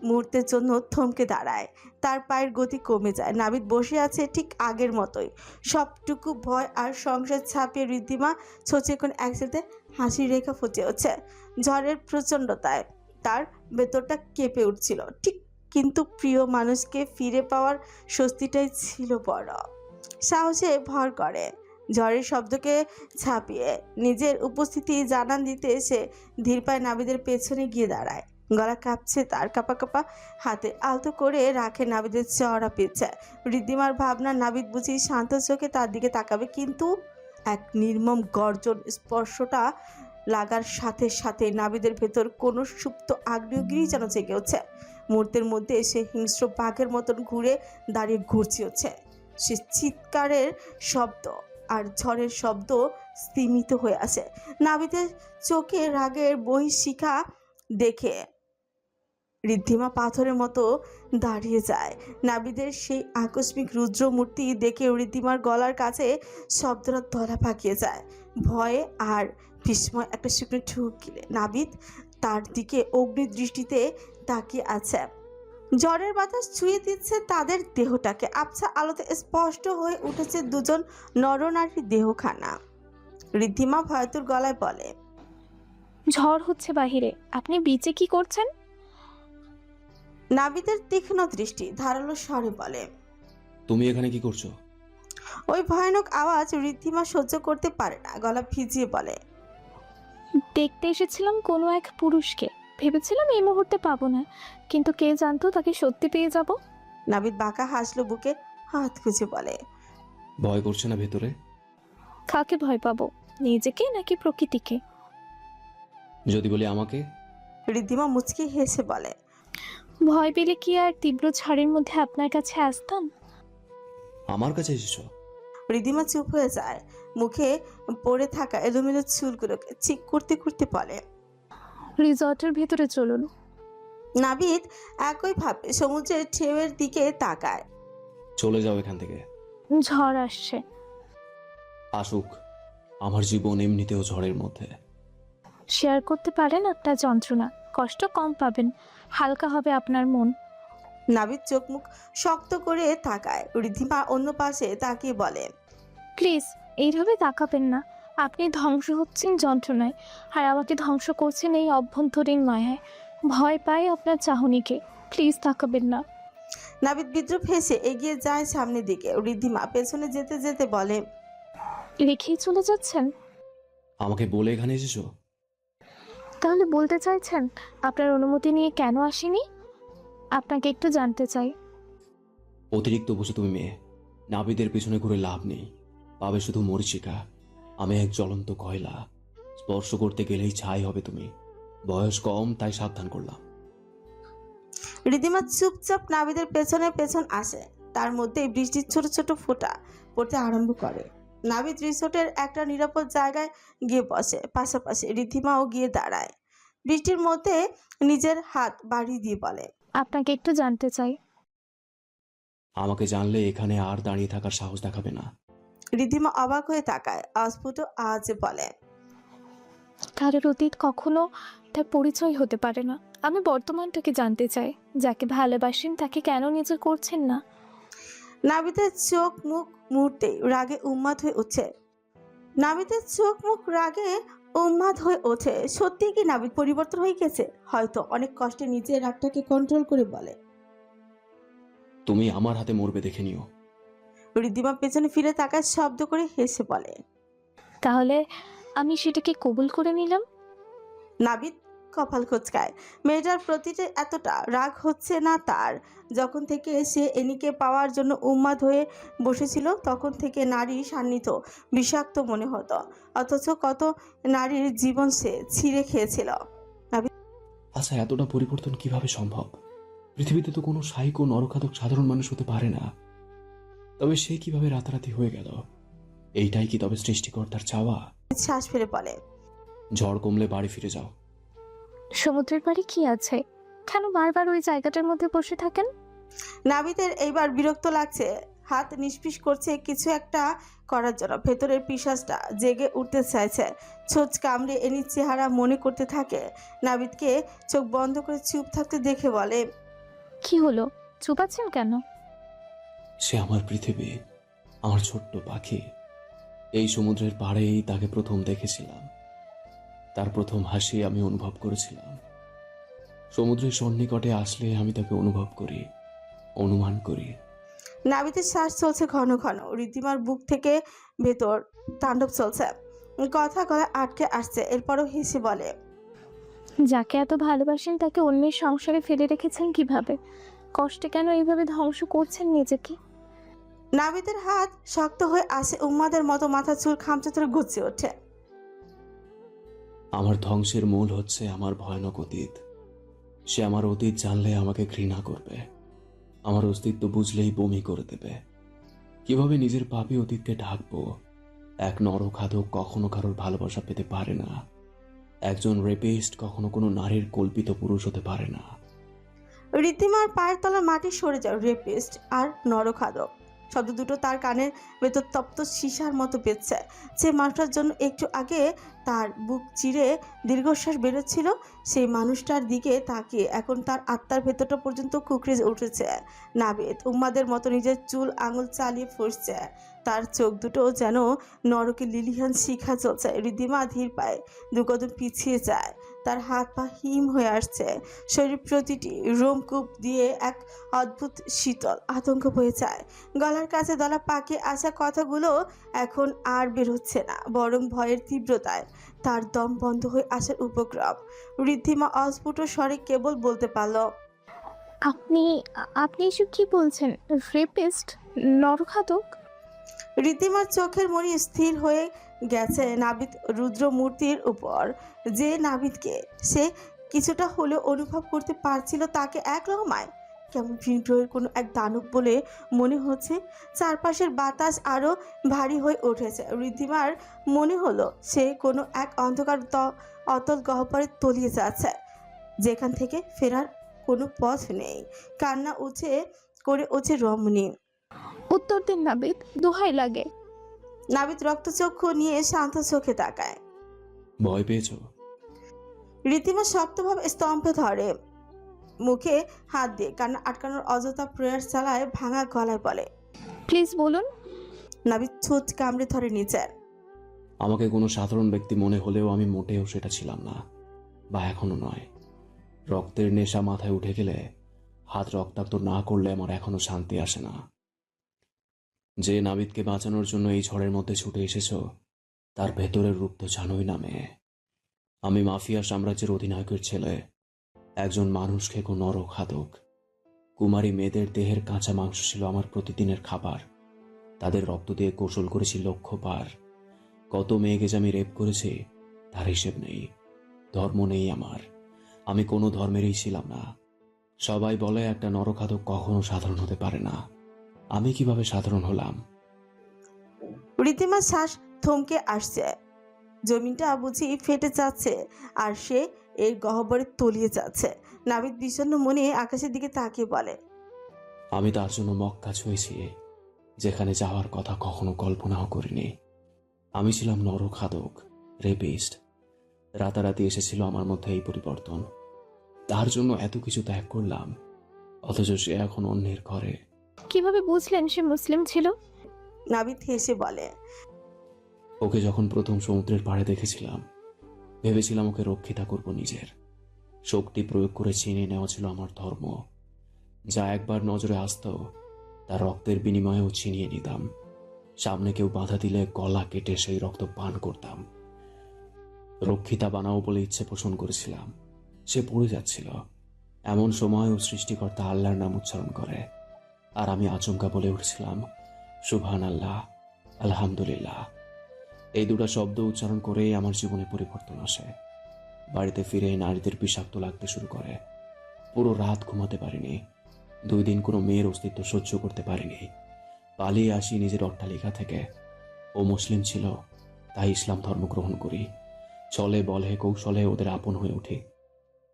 মুহূর্তের জন্য থমকে দাঁড়ায়। তার পায়ের গতি কমে যায়। নাবিদ বসে আছে ঠিক আগের মতোই, সবটুকু ভয় আর সংসার ছাপিয়ে। ঋদ্ধিমা ছোচে কোন একসাথে হাসির রেখা ফুটে হচ্ছে। ঝড়ের প্রচণ্ডতায় তার ভেতরটা কেঁপে উঠছিল ঠিক, কিন্তু প্রিয় মানুষকে ফিরে পাওয়ার স্বস্তিটাই ছিল বড়। সাহসে ভর করে। ঝড়ের শব্দকে ছাপিয়ে নিজের উপস্থিতি জানান দিতে সে ধীর পায়ে নাবিদের পেছনে গিয়ে দাঁড়ায়। গলা কাঁপছে তার, কাঁপা কাঁপা হাতে আলতো করে রাখে নাবিদের চওড়া পিছে। ঋদ্ধিমার ভাবনা, নাবিদ বুঝি শান্ত চোখে তার দিকে তাকাবে, কিন্তু এক নির্মম গর্জন স্পর্শটা লাগার সাথে সাথে নাবিদের ভেতর কোনো সুপ্ত আগ্নেয়গিরি যেন জেগে উঠছে। মুহূর্তের মধ্যে সে হিংস্র বাঘের মতন ঘুরে দাঁড়িয়ে ঘুরছে হচ্ছে। সে চিৎকারের শব্দ আর ঝড়ের শব্দ স্তিমিত হয়ে আসে। নাবিদের চোখে রাগের বহিঃশিখা দেখে ঋদ্ধিমা পাথরের মতো দাঁড়িয়ে যায়। নাবিদের সেই আকস্মিক রুদ্রমূর্তি দেখে ঋদ্ধিমার গলার কাছে শব্দটা ধরা পাকিয়ে যায়। ভয়ে আর বিস্ময় একটা শুকনো ঠুক গিলে নাবিদ তার দিকে অগ্নি দৃষ্টিতে তাকিয়ে আছে। ঝড়ের বাতাস ছুঁয়ে দিচ্ছে তাদের দেহটাকে। আবছা আলোতে স্পষ্ট হয়ে উঠেছে দুজন নরনারীর দেহখানা। ঋদ্ধিমা ভয়াতুর গলায় বলে, ঝড় হচ্ছে বাহিরে, আপনি বিচে কি করছেন? নাবিদের তীক্ষ্ণ দৃষ্টি ধারালো স্বরে বলে, তুমি এখানে কি করছো? ওই ভয়ানক আওয়াজ ঋদ্ধিমা সহ্য করতে পারে না, গলা ভিজিয়ে বলে, দেখতে এসেছিলাম কোনো এক পুরুষকে। ভেবেছিলাম এই মুহূর্তে পাবো না, কিন্তু কে জানতো তাকে সত্যি পেয়ে যাব। নাবিদ বাঁকা হাসলো, বুকে হাত খুঁজে বলে, ভয় করছে না ভেতরে? কাকে ভয় পাবো, নিজেকে নাকি প্রকৃতিকে? যদি বলি আমাকে? ঋদ্ধিমা মুচকি হেসে বলে, ভয় পেলে কি আর তীব্র ঝড়ের মধ্যে আপনার কাছে আসতাম? আমার কাছে এসেছো? ঋদ্ধিমা চুপ হয়ে যায়, মুখে পড়ে থাকা এলোমেলো চুলগুলোকে চিক করতে করতে বলে, রিসর্টের ভেতরে চলুন। নাবিদ একইভাবে সমুদ্রের ঢেউয়ের দিকে তাকায়। চলে যাও এখান থেকে। ঝড় আসছে। আসুক, আমার জীবন এমনিতেও ঝড়ের মধ্যে। শেয়ার করতে পারেন আপনার যন্ত্রণা, কষ্ট কম পাবেন, হালকা হবে আপনার মন। নাবিদ চোখ মুখ শক্ত করে তাকায়। ঋদ্ধিমা অন্য পাশে তাকিয়ে বলে, প্লিজ এইভাবে তাকাবেন না, আপনি ধ্বংস হচ্ছেন যন্ত্রণায়, আর আমাকে ধ্বংস করছেন এই অভ্যন্তরীণ মায়ায়। ভয় পাই আপনার চাহনিকে, প্লিজ তাকাবেন না। নাবিদ বিদ্রুপ হেসে এগিয়ে যায় সামনের দিকে। ঋদ্ধিমা পেছনে যেতে যেতে বলে, রেখেই চলে যাচ্ছেন? আমাকে বলে এখানে এসেছো? তাহলে বলতে চাইছেন আপনার অনুমতি নিয়ে কেন আসিনি? আপনাকে একটু জানতে চাই। অতিরিক্ত বুঝো তুমি মেয়ে। নাবিদের পিছনে ঘুরে লাভ নেই, পাবে শুধু মরিচিকা। আমি এক জ্বলন্ত কয়লা, স্পর্শ করতে গেলেই ছাই হবে তুমি। বয়স কম তাই সাবধান করলাম। ঋদ্ধিমা চুপচাপ নাবিদের পেছনে পেছন আসে। তার মধ্যে বৃষ্টির ছোট ছোট ফোঁটা পড়তে আরম্ভ করে। নাবিদ রিসোর্টের একটা নিরাপদ জায়গায় গিয়ে বসে, পাশাপাশি ঋদ্ধিমাও গিয়ে দাঁড়ায়। বৃষ্টির মধ্যে নিজের হাত বাড়িয়ে দিয়ে বলে, আপনাকে একটু জানতে চাই। আমাকে জানলে এখানে আর দাঁড়িয়ে থাকার সাহস দেখাবে না। ঋদ্ধিমা অবাক হয়ে তাকায়, অস্ফুট আওয়াজে বলে, কারোর অতীত কখনো তার পরিচয় হতে পারে না। আমি বর্তমানটাকে জানতে চাই, যাকে ভালোবাসেন তাকে কেন নিজে করছেন না? নাবিদের চোখ মুখ মুহূর্তে রাগে উন্মাদ হয়ে উঠছে। নাবিদের চোখ মুখ রাগে উন্মাদ হয়ে ওঠে। সত্যি কি নাবিদ পরিবর্তন হয়ে গেছে? হয়তো অনেক কষ্টে নিজের রাগটাকে কন্ট্রোল করে বলে। তুমি আমার হাতে মরবে দেখে নিও। ঋদ্ধিমা পেছনে ফিরে তাকায়, শব্দ করে হেসে বলে। তাহলে আমি সেটাকে কবুল করে নিলাম। নাবিদ কপাল খোঁচকায়। মেয়েটার প্রতিটা এতটা রাগ হচ্ছে না তার। যখন থেকে সে এনিকে পাওয়ার জন্য উন্মাদ হয়ে বসেছিল তখন থেকে নারী সান্নিধ্য বিষাক্ত মনে হতো, অথচ কত নারীর জীবন সে ছিঁড়ে খেয়েছিল। আচ্ছা, এতটা পরিবর্তন কিভাবে সম্ভব? পৃথিবীতে তো কোনো সাইকো নরখাদক সাধারণ মানুষ হতে পারে না। তবে সে কিভাবে রাতারাতি হয়ে গেল? এইটাই কি তবে সৃষ্টিকর্তার চাওয়া? শ্বাস ফেলে বলে। ঝড় কমলে বাড়ি ফিরে যাও। সমুদ্রের পাড়ে কি আছে? কেন বারবার ওই জায়গাটার মধ্যে বসে থাকেন? নাবিদের এইবার বিরক্ত লাগছে। হাত নিষ্পিস করছে কিছু একটা করার জন্য। ভেতরের পিশাচটা জেগে উঠতে চাইছে। ছোট কামড়ে এনির চেহারা মনে করতে থাকে। নাবিদকে চোখ বন্ধ করে চুপ থাকতে দেখে বলে। কি হলো, চুপ আছেন কেন? সে আমার পৃথিবী, আমার ছোট্ট পাখি। এই সমুদ্রের পাড়েই তাকে প্রথম দেখেছিলাম। তার প্রথম হাসি আমি অনুভব করেছিলাম। সমুদ্রের সন্নিকটে আসলে আমি তাকে অনুভব করি, অনুমান করি। নাবিদের শ্বাস চলছে ঘন ঘন। ঋদ্ধিমার বুক থেকে ভেতর তাণ্ডব চলছে। কথা গলা আটকে আসছে। এরপরও হেসে বলে। যাকে এত ভালোবাসেন তাকে অন্যের সংসারে ফেলে রেখেছেন কিভাবে? কষ্টে কেন এইভাবে ধ্বংস করছেন নিজেকে? নাবিদের হাত শক্ত হয়ে আসে, উম্মাদের মতো মাথা চুল খামচে ধরে গুছিয়ে ওঠে। আমার ধ্বংসের মূল হচ্ছে আমার ভয়ানক অতীত। সে আমার অতীত জানলে আমাকে ঘৃণা করবে, আমার অস্তিত্ব বুঝলেই বমি করে দেবে। কিভাবে নিজের পাপী অতীতকে ঢাকবো? এক নরখাদক কখনো কারোর ভালোবাসা পেতে পারে না। একজন রেপিস্ট কখনো কোনো নারীর কল্পিত পুরুষ হতে পারে না। ঋদ্ধিমার পায়ের তলা মাটি সরে যায়। রেপিস্ট আর নরখাদক শব্দ দুটো তার কানের ভেতর তপ্ত সীসার মতো বেজছে। যে মানুষটার জন্য একটু আগে তার বুক চিরে দীর্ঘশ্বাস বেরোচ্ছিল, সেই মানুষটার দিকে তাকিয়ে এখন তার আত্মার ভেতরটা পর্যন্ত কুকড়ে উঠেছে। নাবিদ উম্মাদের মতো নিজের চুল আঙুল চালিয়ে ফুসছে। তার চোখ দুটো যেন নরকে লিলিহান শিখা চলছে। ঋদ্ধিমা ধীর পায়ে দুকদম পিছিয়ে যায়। তার হাত পা হিম হয়ে আসছে। শরীর প্রতিটি রোমকূপ দিয়ে এক অদ্ভুত শীতল আতঙ্ক বয়ে যায়। গলার কাছে দলা পাকিয়ে আসা কথাগুলো এখন আর বের হচ্ছে না, বরং ভয়ের তীব্রতায় তার দম বন্ধ হয়ে আসার উপক্রম। ঋদ্ধিমা অস্ফুট স্বরে কেবল বলতে পারল। আপনি আপনি এসব কি বলছেন? রেপিস্ট? নরঘাতক? ঋদ্ধিমার চোখের মণি স্থির হয়ে গেছে নাবিদ রুদ্রমূর্তির উপর। যে নাবিদকে সে কিছুটা হলেও অনুভব করতে পারছিল, তাকে এক লহমায় কেমন ভিনগ্রহের কোনো এক দানব বলে মনে হচ্ছে। চারপাশের বাতাস আরো ভারী হয়ে উঠেছে। ঋদ্ধিমার মনে হলো সে কোনো এক অন্ধকার অতল গহ্বরে তলিয়ে যাচ্ছে, যেখান থেকে ফেরার কোনো পথ নেই। কান্না উঠে করে ওঠে রমণী। উত্তর দিন নাবিদ, দোহাই লাগে। নাবিদ রক্তচক্ষু নিয়ে শান্ত চোখে তাকায়। ভয় পেয়েছ? ঋদ্ধিমা শক্তভাবে স্তম্ভে ধরে, মুখে হাত দিয়ে কান্না আটকানোর অযথা প্রয়াস চালায় ভাঙা গলায় বলে। প্লিজ বলুন। নাবিদ ছুট কামড়ে ধরে নিচের। আমাকে কোনো সাধারণ ব্যক্তি মনে হলেও আমি মোটেও সেটা ছিলাম না, বা এখনো নয়। রক্তের নেশা মাথায় উঠে গেলে, হাত রক্তাক্ত না করলে আমার এখনো শান্তি আসে না। যে নাবিদকে বাঁচানোর জন্য এই ঝড়ের মধ্যে ছুটে এসেছ, তার ভেতরের রূপ তো জানোই না মেয়ে। আমি মাফিয়া সাম্রাজ্যের অধিনায়কের ছেলে, একজন মানুষ খেকো নরখাদক। কুমারী মেয়েদের দেহের কাঁচা মাংস ছিল আমার প্রতিদিনের খাবার। তাদের রক্ত দিয়ে কৌশল করেছি লক্ষ্য পার। কত মেয়েকে যে আমি রেপ করেছি তার হিসেব নেই। ধর্ম নেই আমার, আমি কোনো ধর্মেরই ছিলাম না। সবাই বলে একটা নরখাদক কখনো সাধারণ হতে পারে না। আমি কিভাবে সাধারণ হলাম? ঋদ্ধিমার শ্বাস থমকে আসছে। জমিনটা বুঝি ফেটে যাচ্ছে আর সে এর গহ্বরে তলিয়ে যাচ্ছে। নাবিদ বিষণ্ণ মনে আকাশের দিকে তাকিয়ে বলে। আমি তার জন্য মক্কা ছুঁয়েছি, যেখানে যাওয়ার কথা কখনো কল্পনাও করিনি। আমি ছিলাম নরখাদক, রেপিস্ট। রাতারাতি এসেছিল আমার মধ্যে এই পরিবর্তন। তার জন্য এত কিছু ত্যাগ করলাম, অথচ সে এখন অন্যের ঘরে। কিভাবে বুঝলেন সে মুসলিম ছিল? নাবিদ হেসে বলে। ওকে যখন প্রথম সমুদ্রের পাড়ে দেখেছিলাম, ভেবেছিলাম ওকে রক্ষিতা করব নিজের। শক্তি প্রয়োগ করে ছিনিয়ে নেওয়া ছিল আমার ধর্ম। যা একবার নজরে আসতো তার রক্তের বিনিময়েও ছিনিয়ে নিতাম। সামনে কেউ বাধা দিলে গলা কেটে সেই রক্ত পান করতাম। রক্ষিতা বানাও বলে ইচ্ছে পোষণ করেছিলাম, সে পড়ে যাচ্ছিল। এমন সময়ও সৃষ্টিকর্তা আল্লাহর নাম উচ্চারণ করে, আর আমি আচমকা বলে উঠেছিলাম, সুবহান আল্লাহ, আলহামদুলিল্লাহ। এই দুটো শব্দ উচ্চারণ করেই আমার জীবনে পরিবর্তন আসে। বাড়িতে ফিরে নারীদের বিষাক্ত লাগতে শুরু করে। পুরো রাত ঘুমাতে পারিনি। 2 দিন কোনো মেয়ের অস্তিত্ব সহ্য করতে পারিনি। পালিয়ে আসি নিজের অট্টালিকা থেকে। ও মুসলিম ছিল, তাই ইসলাম ধর্ম গ্রহণ করি। চলে বলে কৌশলে ওদের আপন হয়ে উঠি।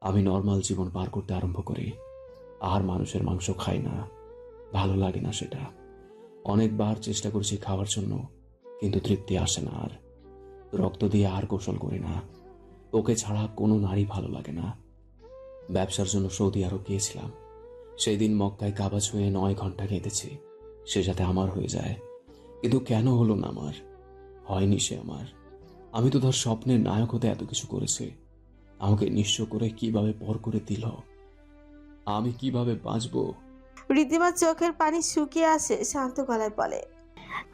আমি নর্মাল জীবন পার করতে আরম্ভ করি। আর মানুষের মাংস খাই না, ভালো লাগে না সেটা। অনেকবার চেষ্টা করেছি খাওয়ার জন্য, কিন্তু তৃপ্তি আসে না। আর রক্ত দিয়ে আর কৌশল করি না। ওকে ছাড়া কোনো নারী ভালো লাগে না। ব্যবসার জন্য সৌদি আরব গিয়েছিলাম। সেই দিন মক্কায় কাবা ছুঁয়ে 9 ঘন্টা কেঁদেছি সে যাতে আমার হয়ে যায়। কিন্তু কেন হলো না আমার? হয়নি সে আমার। আমি তো তার স্বপ্নের নায়ক হতে এত কিছু করেছি। আমাকে নিঃস্ব করে কিভাবে পর করে দিল? আমি কিভাবে বাঁচবো? ঋদ্ধিমার চোখের পানি শুকিয়ে আসে, শান্ত গলায় বলে,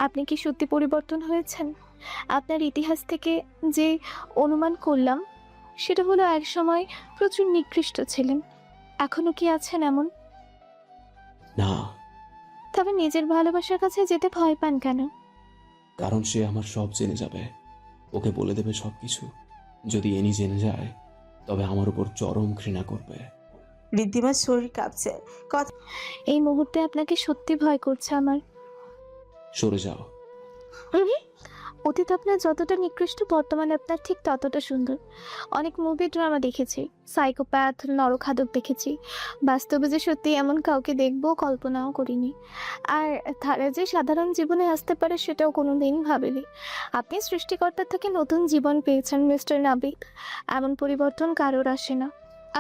আপনি কি সত্যি পরিবর্তন হয়েছেন? আপনার ইতিহাস থেকে যে অনুমান করলাম সেটা হলো একসময় প্রচুর নিকৃষ্ট ছিলেন। এখনো কি আছেন এমন? না, তবে নিজের ভালোবাসার কাছে যেতে ভয় পান কেন? কারণ সে আমার সব জেনে যাবে। ওকে বলে দেবে সবকিছু। যদি এনি জেনে যায়, তবে আমার উপর চরম ঘৃণা করবে। ঋদ্ধিমার শরীর কাঁপছে। কথা এই মুহূর্তে আপনাকে সত্যি ভয় করছে আমার। সরে যাও। উহুম, অতীত আপনার যতটা নিকৃষ্ট, বর্তমানে আপনার ঠিক ততটা সুন্দর। অনেক মুভি ড্রামা দেখেছি, সাইকোপ্যাথ, নরখাদক দেখেছি। বাস্তবে যে সত্যি এমন কাউকে দেখবো কল্পনাও করিনি। আর তারা যে সাধারণ জীবনে আসতে পারে সেটাও কোনোদিন ভাবিনি। আপনি সৃষ্টিকর্তার থেকে নতুন জীবন পেয়েছেন মিস্টার নাবিদ। এমন পরিবর্তন কারোর আসে না।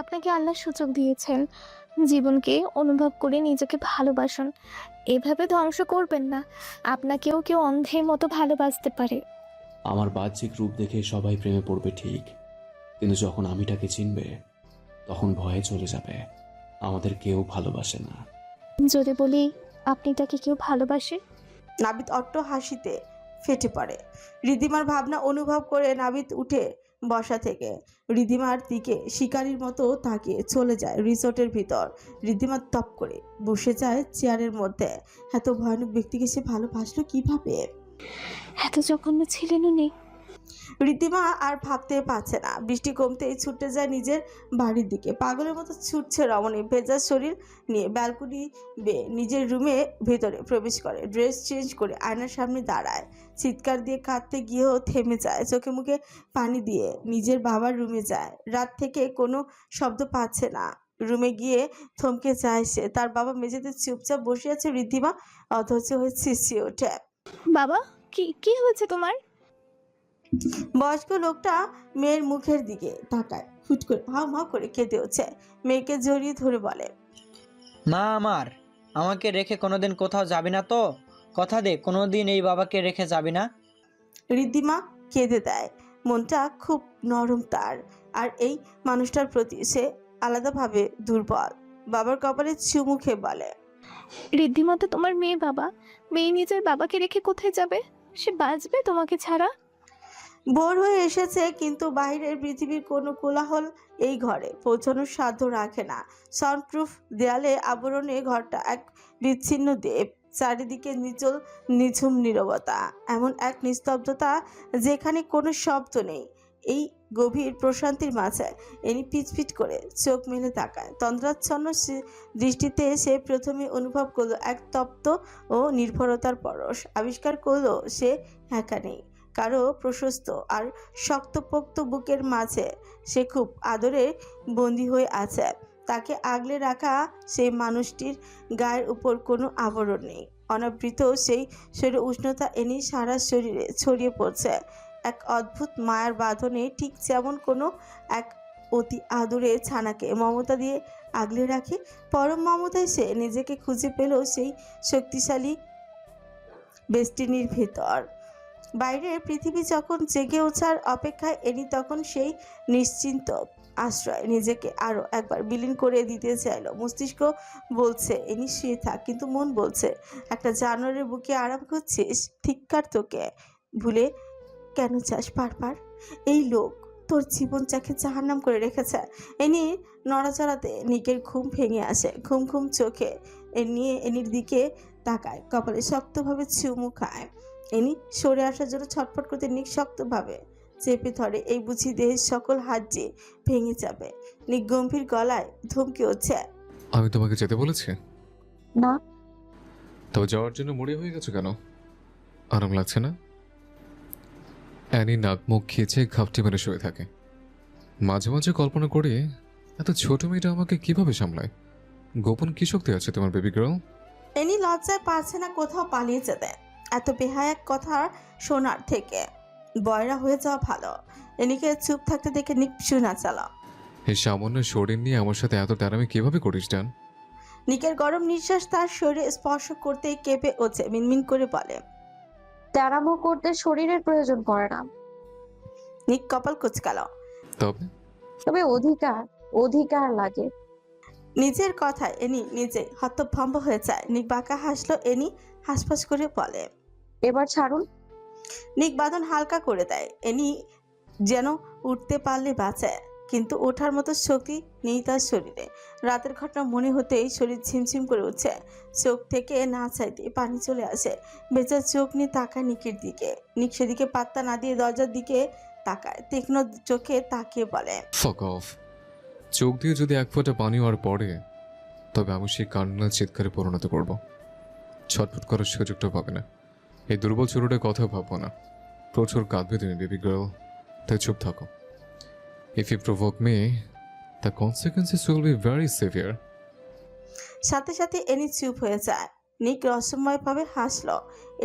আপনাকে আল্লাহ সুযোগ দিয়েছেন, জীবনকে অনুভব করে নিজেকে ভালোবাসুন। এভাবে ধ্বংস করবেন না। আপনাকেও কেউ অন্ধের মতো ভালোবাসতে পারে। আমার বাহ্যিক রূপ দেখে সবাই প্রেমে পড়বে ঠিক, কিন্তু যখন আমিটাকে চিনবে, তখন ভয়ে চলে যাবে। আমাদের কেউ ভালোবাসে না। যদি বলি আপনি তাকে কেউ ভালোবাসে? নাবিদ অট্ট হাসিতে ফেটে পড়ে। ঋদ্ধিমার ভাবনা অনুভব করে নাবিদ উঠে বসা থেকে ঋদ্ধিমার দিকে শিকারীর মতো তাকিয়ে চলে যায় রিসোর্টের ভিতর। ঋদ্ধিমা তপ করে বসে যায় চেয়ারের মধ্যে। এত ভয়ানক ব্যক্তিকে সে ভালোবাসলো কিভাবে? এত জঘন্য ছিলেন উনি? ঋদ্ধিমা আর ভাবতে পারছে না। বৃষ্টি কমতেই ছুটে যায় নিজের বাড়ির দিকে। পাগলের মতো ছুটছে রমণী ভেজা শরীর নিয়ে। ব্যালকনি বেয়ে নিজের রুমে ভেতরে প্রবেশ করে। ড্রেস চেঞ্জ করে আয়নার সামনে দাঁড়ায়। চিৎকার দিয়ে কাঁদতে গিয়েও থেমে যায়। চোখে মুখে পানি দিয়ে নিজের বাবার রুমে যায়। রাত থেকে কোনো শব্দ পাচ্ছে না। রুমে গিয়ে থমকে যায় সে। তার বাবা মেঝেতে চুপচাপ বসে আছে। ঋদ্ধিমা অধৈর্য হয়ে ছিঁচিয়ে ওঠে, বাবা, কি কি হয়েছে তোমার? বয়স্ক লোকটা মেয়ের মুখের দিকে তাকায়। হুট করে হাউ মাউ করে কেঁদে উঠছে। মেয়েকে জড়িয়ে ধরে বলে, মা আমার, আমাকে রেখে কোনোদিন কোথাও যাবি না তো? কথা দে কোনোদিন এই বাবাকে রেখে যাবি না। ঋদ্ধিমা কেঁদে দেয়। মনটা খুব নরম তার। আর এই মানুষটার প্রতি সে আলাদাভাবে দুর্বল। বাবার কপালে চুমু খেয়ে বলে, ঋদ্ধিমতো তোমার মেয়ে বাবা, মেয়ে নিজের বাবাকে রেখে কোথায় যাবে? সে বাঁচবে তোমাকে ছাড়া? ভোর হয়ে এসেছে, কিন্তু বাইরের পৃথিবীর কোনো কোলাহল এই ঘরে পৌঁছানোর সাধ্য রাখে না। সাউন্ডপ্রুফ দেয়ালে আবরণে ঘরটা এক বিচ্ছিন্ন দ্বীপ। চারিদিকে নিচল নিঝুম নীরবতা, এমন এক নিস্তব্ধতা যেখানে কোনো শব্দ নেই। এই গভীর প্রশান্তির মাঝে এনি পিটপিট করে চোখ মেলে তাকায়। তন্দ্রাচ্ছন্ন দৃষ্টিতে সে প্রথমে অনুভব করলো এক তপ্ত ও নির্ভরতার পরশ। আবিষ্কার করলো সে একা নেই। কারো প্রশস্ত আর শক্তপোক্ত বুকের মাঝে সে খুব আদরে বন্দী হয়ে আছে। তাকে আগলে রাখা সেই মানুষটির গায়ের উপর কোনো আবরণ নেই। অনাবৃত সেই শরীরে উষ্ণতা এনে সারা শরীরে ছড়িয়ে পড়ছে এক অদ্ভুত মায়ার বাঁধনে, ঠিক যেমন কোনো এক অতি আদরে ছানাকে মমতা দিয়ে আগলে রাখে। পরম মমতায় সে নিজেকে খুঁজে পেল সেই শক্তিশালী বেষ্টিনীর ভেতর। বাইরের পৃথিবী যখন জেগে ওঠার অপেক্ষায় এনি তখন সেই নিশ্চিন্ত আশ্রয় নিজেকে আরো একবার বিলীন করে দিতে চাইলো। মস্তিষ্ক বলছে এনি শুয়ে থাক, কিন্তু মন বলছে একটা জানোয়ারের বুকে আরাম করছিস, ধিক্কার তোকে। ভুলে কেন চাস বারবার? এই লোক তোর জীবন চাকে জাহান্নাম করে রেখেছে। এনি নড়াচড়াতে নিকের ঘুম ভেঙে আসে। ঘুম ঘুম চোখে এনির দিকে তাকায়, কপালে শক্তভাবে চুমু খায়। এনি সরে আসার জন্য ছটফট করতে নিক শক্তভাবে চেপে ধরে। এই বুঝি দেহের সকল হাড় ভেঙে যাবে। নিক গম্ভীর গলায় ধমকে উঠছে, আমি তোমাকে যেতে বলেছি? না। তবে যাওয়ার জন্য মরে হয়ে গেছো কেন? আরাম লাগছে না? অ্যানি নাক মুখ খিচে ঘাপটি মেরে শুয়ে থাকে। মাঝে মাঝে কল্পনা করি এত ছোট মেয়েটা আমাকে কিভাবে সামলায়। গোপন কি শক্তি আছে তোমার বেবি গার্ল? এনি লজ্জায় পারছে না কোথাও পালিয়ে যেতে, এত বেহায়াক কথা শোনার থেকে বয়রা হয়ে যাওয়া ভালো। এনিকে চুপ থাকতে দেখে নিক শোনা চালা। এই সামান্য শরীর নিয়ে আমার সাথে এত ট্যারামি কিভাবে করিস ডান? নিকের গরম নিঃশ্বাস তার শরীরে স্পর্শ করতেই কেঁপে ওঠে, মিনমিন করে বলে, তেরামো করতে শরীরের প্রয়োজন পড়ে না, নিক কপাল কুচকাল। তবে তবে অধিকার লাগে। নিজের কথায় এনি নিজে হতভম্ব হয়ে যায়। নিক বাঁকা হাসলো। এনি হাসফাস করে বলে, এবার ছাড়ুন। নিক বাঁধন হালকা করে দেয়। এনি যেন উঠতে পারলে বাঁচে, কিন্তু ওঠার মতো শক্তি নেই তার শরীরে। রাতের ঘটনা মনে হতেই শরীর ঝিমঝিম করে উঠছে, চোখ থেকে না চাইতে পানি চলে আসে। বেচার চোখ নিয়ে তাকায় নিকের দিকে। নিক সেদিকে পাত্তা না দিয়ে দরজার দিকে তাকায়, তীক্ষ্ণ চোখে তাকিয়ে বলে, ফক অফ। চোখ দিয়ে যদি এক ফোঁটা পানি আর পড়ে, তবে আমি সেই কান্নার চিৎকারে পরিণত করব। ছটফট করার সুযোগটা পাবে না। এই দুর্বল ছোটটার কথা ভাববো না। প্রচুর কাঁদবে তুমি বেবি গার্ল, তাই চুপ থাকো। If you provoke me, the consequences will be very severe. সাথে সাথে এনি চুপ হয়ে যায়। নিক রহস্যময়ভাবে হাসলো।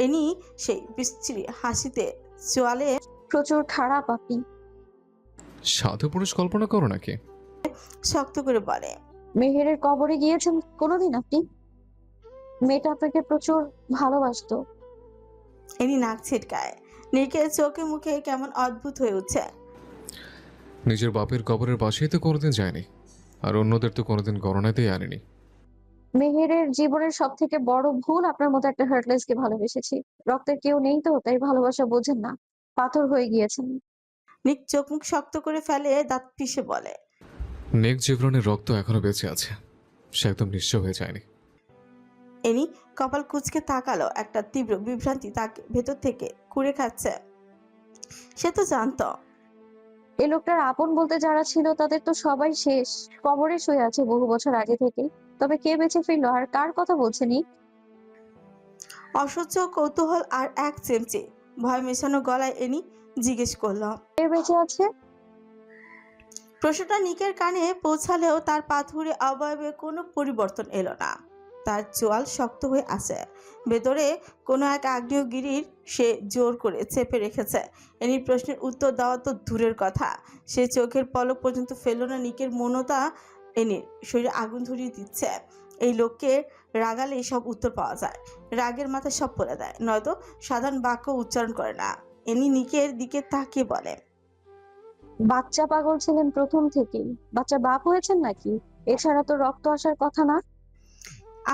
এনি সেই বিশ্রী হাসিতে চোয়ালে প্রচুর খারাপ আপনি। সাধু পুরুষ কল্পনা করো নাকি? শক্ত করে বলে, মেহেরের কবরে গিয়েছেন কোনোদিন আপনি? মেয়েটা আপনাকে প্রচুর ভালোবাসতো। এনি নাক ছিটকায়। নিকের চোখে মুখে কেমন অদ্ভুত হয়ে উঠছে। নিজের বাপের কবরের পাশেই তো কোনোদিন যায়নি, আর অন্যদের তো কোনোদিন গণনাতেই আনেনি। মেহেরের জীবনের সব থেকে বড় ভুল আপনার মতো একটা হার্টলেসকে ভালোবেসেছি। রক্তের কেউ নেই তো, তাই ভালোবাসা বোঝেন না, পাথর হয়ে গিয়েছেন। নিক চোখ মুখ শক্ত করে ফেলে, দাঁত পিষে বলে, নেক জীবনের রক্ত এখনো বেঁচে আছে, সে একদম নিঃস্ব হয়ে যায়নি। এনি কপাল কুঁচকে তাকালো। একটা তীব্র বিভ্রান্তি তাকে ভেতর থেকে কুড়ে খাচ্ছে। সে তো জানতো এই লোকটার আপন বলতে যারা ছিল তাদের তো সবাই শেষ, কবরে শুয়ে আছে বহু বছর আগে থেকে। তবে কে বেঁচে ফিরলো আর কার কথা বলছেন? অসহ্য কৌতূহল আর এক চেমচে ভয় মেশানো গলায় এনি জিজ্ঞেস করলো। কে বেঁচে আছে? প্রশ্নটা নিকের কানে পৌঁছালেও তার পাথুরে অবয়বে কোনো পরিবর্তন এলো না। তার চোয়াল শক্ত হয়ে আছে। ভেতরে কোনো এক আগ্নেয়গিরির সে জোর করে চেপে রেখেছে। এনি প্রশ্নের উত্তর দেওয়া তো দূরের কথা, সে চোখের পলক পর্যন্ত ফেলল না। নিকের মনতা এনির শরীরে আগুন ধরিয়ে দিচ্ছে। এই লোককে রাগালেই সব উত্তর পাওয়া যায়, রাগের মাথায় সব বলে দেয়, নয়তো সাধারণ বাক্য উচ্চারণ করে না। এনি নিকের দিকে তাকিয়ে বলে, বাচ্চা পাগল ছিলেন প্রথম থেকেই, বাচ্চা বাপ হয়েছেন নাকি? এছাড়া তো রক্ত আসার কথা না।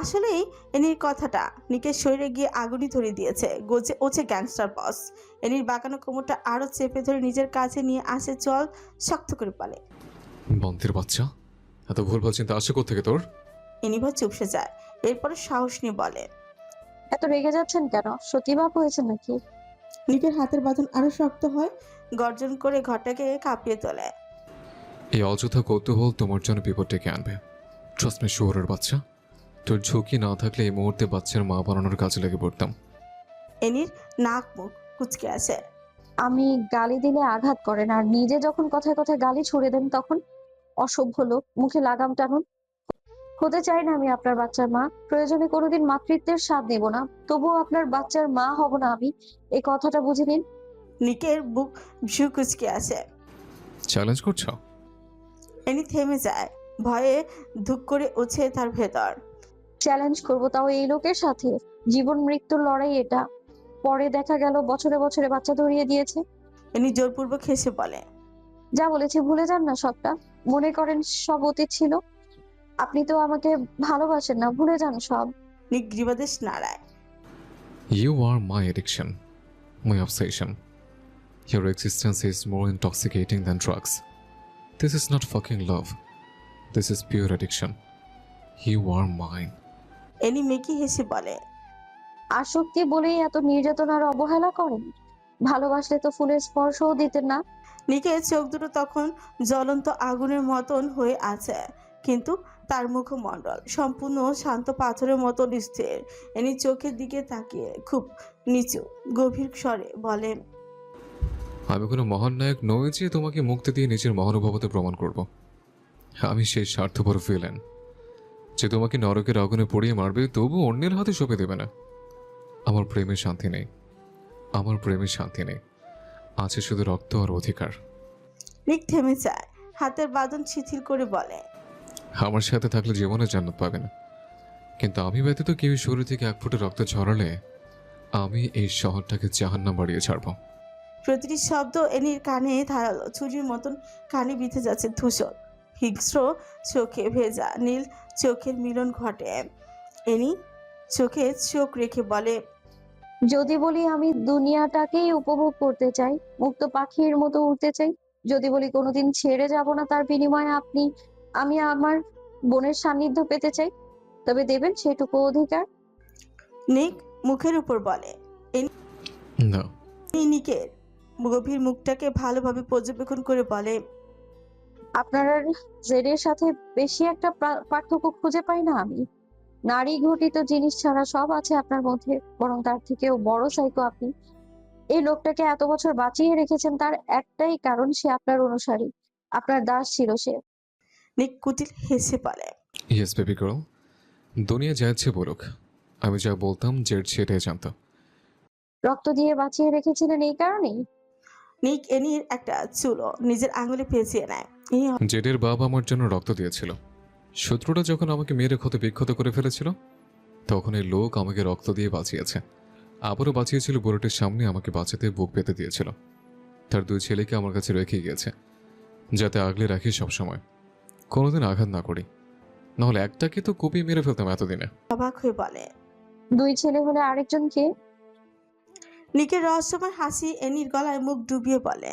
আসলেই এনির কথাটা নিকের শরীরে গিয়ে আগুনই ধরিয়ে দিয়েছে। গজে ওছে গ্যাংস্টার বস। এনির বাঁকানো কোমরটা আরো চেপে ধরে নিজের কাছে নিয়ে আসে, চল শক্ত করে বলে। বন্দির বাচ্চা, এত ভুলভাল চিন্তা আসে কোত্থেকে তোর? এনি ভাই চুপসে যায়, এরপরে সাহস নিয়ে বলে, এত রেগে যাচ্ছেন কেন? সত্যি বাপ হয়েছেন নাকি? নিকের হাতের বাঁধন আরো শক্ত হয়, গর্জন করে ঘরটাকে কাঁপিয়ে তোলে। এই অযথা কৌতূহল তোমার জন্য বিপদ ডেকে আনবে। ট্রাস্ট মি শহরের বাচ্চা, তোর ঝুঁকি না থাকলে এই মুহূর্তে বাচ্চার মা বানানোর কাজে লেগে পড়তাম। এনির নাক মুখ কুচকে আসে। আমি গালি দিলে আঘাত করেন, আর নিজে যখন কথায় কথায় গালি ছুড়ে দেন তখন অসভ্য লোক, মুখে লাগাম টানুন। হতে চাই না আমি আপনার বাচ্চার মা, প্রয়োজনে কোনোদিন মাতৃত্বের স্বাদ নেব না, তবুও আপনার বাচ্চার মা হব না আমি, এই কথাটা বুঝে নিন। নিকের বুক ভ্যু কুচকে আসে। চ্যালেঞ্জ করছো? এনি থেমে যায়, ভয়ে ধুক করে ওঠে তার ভেতর। চ্যালেঞ্জ করব, তাও এই লোকের সাথে। জীবন মৃত্যুর লড়াই এটা। পরে দেখা গেল বছরে বছরে বাচ্চা ধরিয়ে দিয়েছে। এনি জোরপূর্বক হেসে বলে। যা বলেছি ভুলে যান না সবটা। মনে করেন সব অতীত ছিল। আপনি তো আমাকে ভালোবাসেন না, ভুলে যান সব। নিক গ্রীবাদেশ নাড়ায়। You are my addiction, my obsession. Your existence is more intoxicating than drugs. This is not fucking love. This is pure addiction. You are mine. Annie মেকি হেসে বলে। আসক্তি বলেই এত নির্যাতন আর অবহেলা করেন? ভালোবাসলে তো ফুলের স্পর্শও দিতেন না। নিকের চোখ দুটো তখন জ্বলন্ত আগুনের মতন হয়ে আছে, কিন্তু তার মুখমণ্ডল সম্পূর্ণ শান্ত পাথরের মতো স্থির। এনি চোখের দিকে তাকিয়ে খুব নিচু গভীর স্বরে বলে। আমি কোনো মহান নায়ক নই যে তোমাকে মুক্তি দিয়ে নিজের মহানুভবতা প্রমাণ করব। আমি সেই স্বার্থপর ভিলেন যে তোমাকে নরকের আগুনে পুড়িয়ে মারবে, তবু অন্যের হাতে সঁপে দেবে না। আমার প্রেমে শান্তি নেই, আমার প্রেমে শান্তি নেই, আছে শুধু রক্ত আর অধিকার। নিক থেমে যায়, হাতের বাঁধন শিথিল করে বলে। আমার সাথে থাকলে জীবনে জান্নাত পাবে না, কিন্তু আমি ব্যতীত কেউ শরীর থেকে এক ফোঁটা রক্ত ঝরালে আমি এই শহরটাকে জাহান্নাম বাড়িয়ে ছাড়বো। প্রতিটি শব্দ এনির কানে ধারালো ছুরির মতন কানে বিঁধে যাচ্ছে। ধূসর হিংস্র চোখে ভেজা নীল চোখের মিলন ঘটে। এনি চোখে চোখ রেখে বলে। যদি বলি আমি দুনিয়াটাকেই উপভোগ করতে চাই, মুক্ত পাখির মতো উড়তে চাই, যদি বলি কোনোদিন ছেড়ে যাব না তার বিনিময়ে আমি আমার বোনের সান্নিধ্য পেতে চাই, তবে দেবেন সেটুকু অধিকার? নিক মুখের উপর বলে। না, নিকের গভীর মুখটাকে ভালোভাবে পর্যবেক্ষণ করে বলে। আপনার আর জেডের সাথে বেশি একটা পার্থক্য খুঁজে পাই না আমি। নারী ঘটিত জিনিস ছাড়া সব আছে আপনার মধ্যে, বরং তার থেকেও বড় সাইকো আপনি। এই লোকটাকে এত বছর বাঁচিয়ে রেখেছেন তার একটাই কারণ, সে আপনার অনুসারী, আপনার দাস ছিল সে। নিক কুটিল হেসে বলে। ইয়েস বেবি গার্ল, দুনিয়া যা ইচ্ছে বলুক, আমি যা বলতাম জেড সেটাই জানতো। রক্ত দিয়ে বাঁচিয়ে রেখেছিলেন এই কারণেই? নিক এনির একটা চুলো নিজের আঙুলে পেঁচিয়ে নেয়। জেডের বাবা আমার জন্য রক্ত দিয়েছিল। শত্রুরা যখন আমাকে মেরে ক্ষত বিক্ষত করে ফেলেছিল, তখন এই লোক আমাকে রক্ত দিয়ে বাঁচিয়েছে। আবারও বাঁচিয়েছিল বুলেটের সামনে, আমাকে বাঁচাতে বুক পেতে দিয়েছিল। তার 2 ছেলেকে আমার কাছে রেখে গিয়েছে, যাতে আগলে রাখি সবসময়, কোনোদিন আঘাত না করি, নাহলে একটাকে তো কুপিয়ে মেরে ফেলতাম এতদিনে। অবাক হয়ে বলে। 2 ছেলে হলে আরেকজনকে? নিকের রহস্যময় হাসি এনির গলায় মুখ ডুবিয়ে বলে।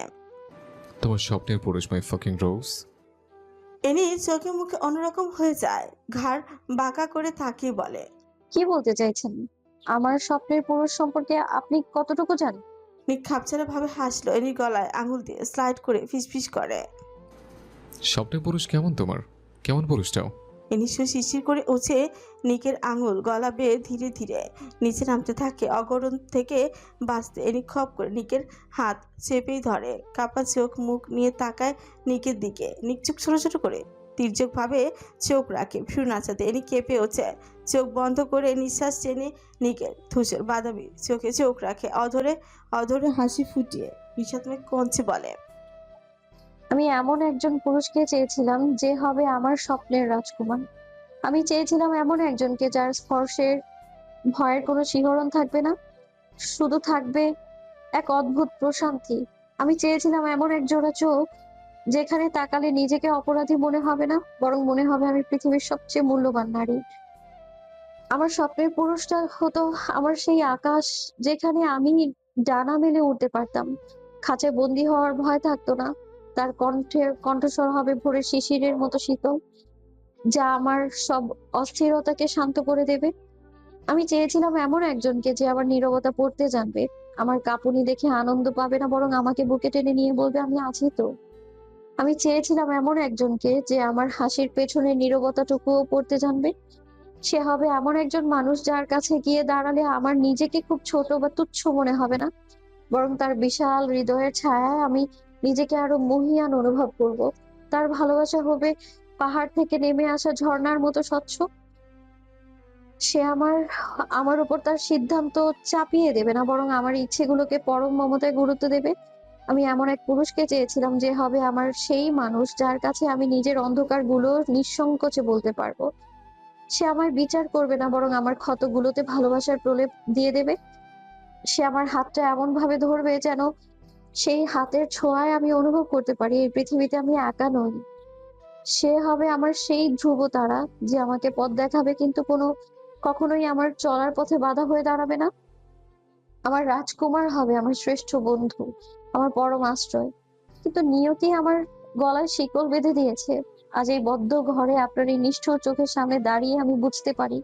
তোমার স্বপ্নের পুরুষ মাই ফাকিং রোজ। এনির চোখে মুখে অন্যরকম হয়ে যায়, ঘাড় বাঁকা করে তাকিয়ে বলে। কি বলতে চাইছেন? আমার স্বপ্নের পুরুষ সম্পর্কে আপনি কতটুকু জানেন? নিক খাপছাড়া ভাবে হাসলো, এনির গলায় আঙুল দিয়ে স্লাইড করে ফিসফিস করে। স্বপ্নের পুরুষ কেমন তোমার? কেমন পুরুষটাও? এনি শিরশির করে উঠে নিকের আঙুল গলা বেয়ে ধীরে ধীরে নিচে নামতে থাকে। অগরণ থেকে বাঁচতে এনি খপ করে নিকের হাত চেপেই ধরে। কাপা চোখ মুখ নিয়ে তাকায় নিকের দিকে। নিক চোখ ছোট ছোট করে তির্যক ভাবে চোখ রাখে, ভ্রু নাচাতে এনি কেঁপে ওঠে। চোখ বন্ধ করে নিঃশ্বাস টেনে নিকের ধূসর বাদামি চোখে চোখ রাখে। অধরে অধরে হাসি ফুটিয়ে বিষাদময় কঞ্চে বলে। আমি এমন একজন পুরুষকে চেয়েছিলাম যে হবে আমার স্বপ্নের রাজকুমার। আমি চেয়েছিলাম এমন একজনকে যার স্পর্শের ভয়ের কোনো শিহরণ থাকবে না, শুধু থাকবে এক অদ্ভুত প্রশান্তি। আমি চেয়েছিলাম এমন এক জোড়া চোখ যেখানে তাকালে নিজেকে অপরাধী মনে হবে না, বরং মনে হবে আমি পৃথিবীর সবচেয়ে মূল্যবান নারী। আমার স্বপ্নের পুরুষটা হতো আমার সেই আকাশ, যেখানে আমি ডানা মেলে উঠতে পারতাম। খাঁচায় বন্দি হওয়ার ভয় থাকতো না। তার কণ্ঠস্বর হবে ভোরের শিশিরের মতো শীতল, যা আমার সব অস্থিরতাকে শান্ত করে দেবে। আমি চেয়েছিলাম এমন একজনকে যে আমার নীরবতা পড়তে জানবে, আমার কাঁপুনি দেখে আনন্দ পাবে না, বরং আমাকে বুকে টেনে নিয়ে বলবে আমি আছি তো। আমি চেয়েছিলাম এমন একজনকে যে আমার হাসির পেছনে নীরবতাটুকুও পড়তে জানবে। সে হবে এমন একজন মানুষ যার কাছে গিয়ে দাঁড়ালে আমার নিজেকে খুব ছোট বা তুচ্ছ মনে হবে না, বরং তার বিশাল হৃদয়ের ছায়ায় আমি নিজেকে আরো মহিয়ান অনুভব করব। তার ভালোবাসা হবে পাহাড় থেকে নেমে আসা ঝর্ণার মতো স্বচ্ছ। সে আমার উপর তার সিদ্ধান্ত চাপিয়ে দেবে না, বরং আমার ইচ্ছেগুলোকে পরম মমতায় গুরুত্ব দেবে। আমি এমন এক পুরুষকে চেয়েছিলাম যে হবে আমার সেই মানুষ যার কাছে আমি নিজের অন্ধকারগুলো নিঃসংকোচে বলতে পারবো। সে আমায় বিচার করবে না, বরং আমার ক্ষতগুলোতে ভালোবাসার প্রলেপ দিয়ে দেবে। সে আমার হাতটা এমন ভাবে ধরবে যেন সেই হাতের ছোঁয়ায় আমি অনুভব করতে পারি এই পৃথিবীতে আমি একা নই। সে হবে আমার সেই ধ্রুব তারা, যে আমাকে পথ দেখাবে কিন্তু কখনোই আমার চলার পথে বাধা হয়ে দাঁড়াবে না। আমার রাজকুমার হবে, আমার শ্রেষ্ঠ বন্ধু, আমার পরম আশ্রয়। কিন্তু নিয়তি আমার গলায় শিকল বেঁধে দিয়েছে। আজ এই বদ্ধ ঘরে আপনার এই নিষ্ঠুর চোখের সামনে দাঁড়িয়ে আমি বুঝতে পারি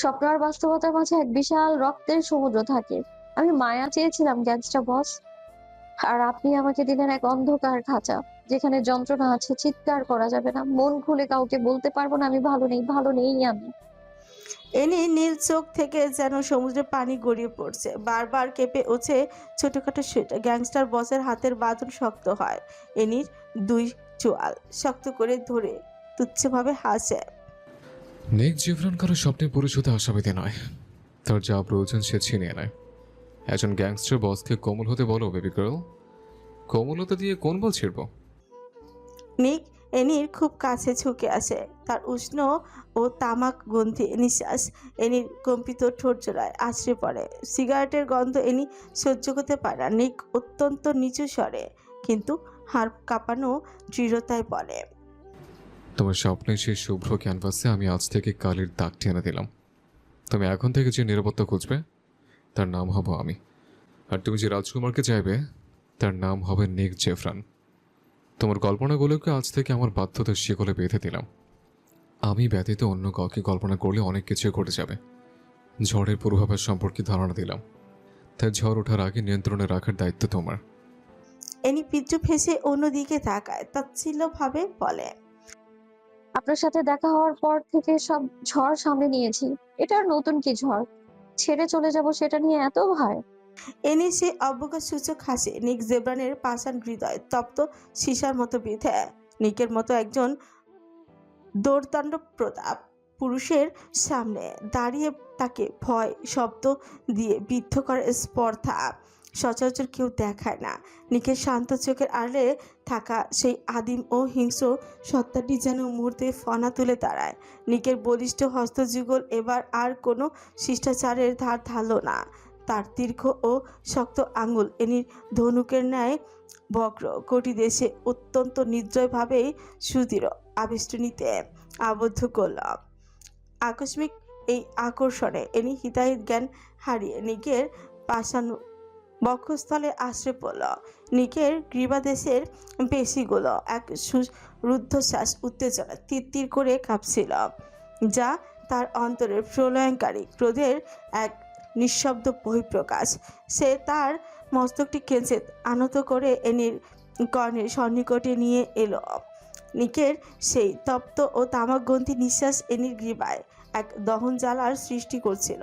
স্বপ্ন আর বাস্তবতার মাঝে এক বিশাল রক্তের সমুদ্র থাকে। আমি মায়া চেয়েছিলাম গ্যাংস্টার বস, আর আপনি আমাকে দিলেন এক অন্ধকার খাঁচা, যেখানে যন্ত্রণা আছে, চিৎকার করা যাবে না, মন খুলে কাউকে বলতে পারবো না আমি ভালো নেই, ভালো নেই আমি। এনি নীল চোখ থেকে যেন সমুদ্রে পানি গড়িয়ে পড়ছে, বারবার কেঁপে ওঠে ছোটখাটো সেটা। গ্যাংস্টার বসের হাতের বাঁধন শক্ত হয়, এনির দুই চোয়াল শক্ত করে ধরে তুচ্ছভাবে হাসে। নিক জিভরান কারো স্বপ্নে পুরুষ হতে আশাবাদী নয়। তার যা প্রয়োজন সে ছিনিয়ে নেয়। একজন গ্যাংস্টার বসকে কোমল হতে বলো বেবি গার্ল। কোমলতা দিয়ে কোন বল ছিড়ব? নিক এনির খুব কাছে ঝুঁকে আসে, তার উষ্ণ ও তামাক গন্ধি নিঃশ্বাস এনির কম্পিত ঠোঁট জোড়ায় আছড়ে পড়ে। সিগারেটের গন্ধ এনি সহ্য করতে পারে না। নিক অত্যন্ত নিচু স্বরে কিন্তু হাড় কাঁপানো দৃঢ়তায় বলে, তোমার স্বপ্নে সেই শুভ্র ক্যানভাসে আমি আজ থেকে কালির দাগ টেনে দিলাম। তুমি এখন থেকে যে নিরাপত্তা খুঁজবে তার নাম হব আমি, আর তুমি যে রাজকুমারকে চাইবে তার নাম হবে নিক জেফরান। তোমার কল্পনাগুলোকে আজ থেকে আমার বাধ্যতার শিকলে বেঁধে দিলাম। আমি ব্যতীত অন্য কাউকে কল্পনা করলে অনেক কিছু ঘটে যাবে। ঝড়ের পূর্বাভাস সম্পর্কে ধারণা দিলাম, তাই ঝড় ওঠার আগে নিয়ন্ত্রণে রাখার দায়িত্ব তোমার। এনি পিচ্চুপ হেসে অন্যদিকে তাকায়, তাচ্ছিল্যভাবে বলে, আপনার সাথে দেখা হওয়ার পর থেকে সব ঝড় সামনে নিয়েছি, এটা আর নতুন কি ঝড়? ছেড়ে চলে যাব সেটা নিয়ে এত ভয়? এনি সে অবজ্ঞা সূচক হাসে। নিক জেব্রানের পাষাণ হৃদয় তপ্ত সীসার মতো বিধে। নিকের মতো একজন দৌর্দণ্ড প্রতাপ পুরুষের সামনে দাঁড়িয়ে তাকে ভয় শব্দ দিয়ে বিদ্ধ করে স্পর্ধা সচরাচর কেউ দেখায় না। নিকের শান্ত চোখের আড়ালে থাকা সেই আদিম ও হিংস্র সত্তাটি যেন মুহূর্তে ফনা তুলে দাঁড়ায়। নিকের বলিষ্ঠ হস্তযুগল এবার আর কোনো শিষ্টাচারের ধার ধারল না। তার দীর্ঘ ও শক্ত আঙুল এনির ধনুকের ন্যায় বক্র কোটি দেশে অত্যন্ত নির্দয়ভাবেই সুদৃঢ় আবেষ্টনীতে আবদ্ধ করল। আকস্মিক এই আকর্ষণে এনি হিতাহিত জ্ঞান হারিয়ে নিকের পাষাণ বক্ষস্থলে আশ্রয় পড়ল। নিকের গ্রীবাদেশের পেশিগুলো এক রুদ্ধশ্বাস উত্তেজনা তিত্তির করে কাঁপছিল, যা তার অন্তরের প্রলয়ঙ্কারী ক্রোধের এক নিঃশব্দ বহিঃপ্রকাশ। সে তার মস্তকটি কেঁচে আনত করে এনির কর্ণের সন্নিকটে নিয়ে এলো। নিকের সেই তপ্ত ও তামাকগন্ধি নিঃশ্বাস এনির গ্রীবায় এক দহন জ্বালার সৃষ্টি করছিল।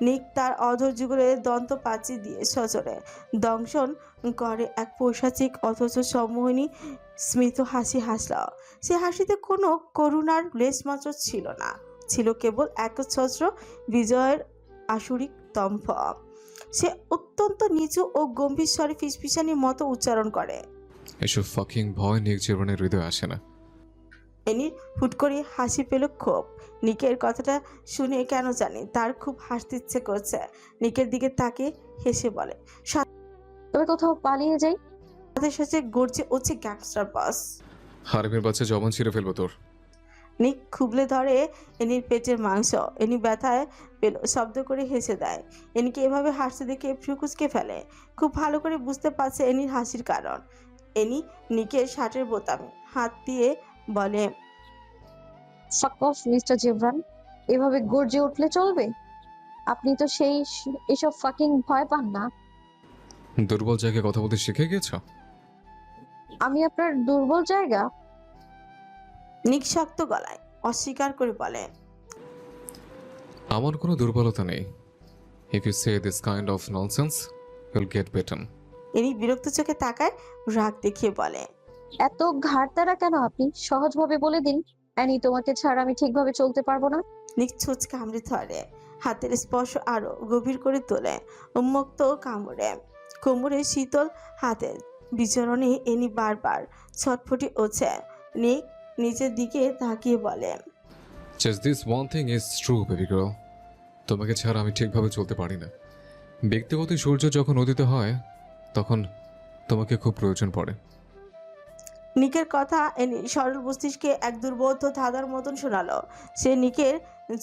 নিক তার অধর যুগলে দন্ত পাচি দিয়ে সজরে দংশন করে এক পৈশাচিক অথচ সম্মোহনী স্মিত হাসি হাসল। সে হাসিতে কোনো করুণার লেশমাত্র ছিল না, ছিল কেবল একচ্ছত্র বিজয়ের আসুরিক দম্ভ। সে অত্যন্ত নিচু ও গম্ভীর স্বরে ফিসফিসানির মতো উচ্চারণ করে, এসব ফাকিং ভয় নিক জীবনের হৃদয়ে আসে না। এনির হুট করে হাসি পেল ক্ষোভ। নিকের কথাটা শুনে কেন জানি তার খুব হাসতে ইচ্ছে করছে। নিকের দিকে তাকে হেসে বলে, তবে কোথাও পালিয়ে যাই? সাথে সাথে গর্জে উঠছে গ্যাংস্টার বস। হারিমের বাচ্চা জবান ছিঁড়ে ফেলবো তোর। নিক খুবলে ধরে এনির পেটের মাংস। এনি ব্যথায় পেল, শব্দ করে হেসে দেয়। এনিকে এভাবে হাসতে দেখে ফ্রুকুচকে ফেলে। খুব ভালো করে বুঝতে পারছে এনির হাসির কারণ। এনি নিকের শার্টের বোতামে হাত দিয়ে বলে, ফাক অফ মিস্টার জেব্রান, এভাবে গর্জে উঠলে চলবে? আপনি তো এসব ফাকিং ভয় পান না। দুর্বল জায়গায় কথা বলতে শিখে গিয়েছ? আমি আপনার দুর্বল জায়গা? নিক শক্ত গলায় অস্বীকার করে বলে, আমার কোনো দুর্বলতা নেই। If you say this kind of nonsense you'll get beaten. Annie বিরক্ত চোখে তাকায়, রাগ দেখিয়ে বলে, এত ঘাড়তারা কেন আপনি? সহজভাবে বলে দিন। অ্যানি, তোমাকে ছাড়া আমি ঠিকভাবে চলতে পারবো না। নিক ছোঁচ কামড়ে ধরে, হাতের স্পর্শ আরো গভীর করে তোলে। উন্মুক্ত কামড়ে কোমরে শীতল হাতের বিচরণে এনি বারবার ছটফটি ওঠে। নিক নিচের দিকে তাকিয়ে বলে, just this one thing is true baby girl, তোমাকে ছাড়া আমি ঠিকভাবে চলতে পারি না। ব্যক্তিগত সূর্য যখন উদিত হয় তখন তোমাকে খুব প্রয়োজন পড়ে। নিকের কথা এনি সরল মস্তিষ্কে এক দুর্বোধ্য ধাঁধার মতন শোনালো। সে নিকের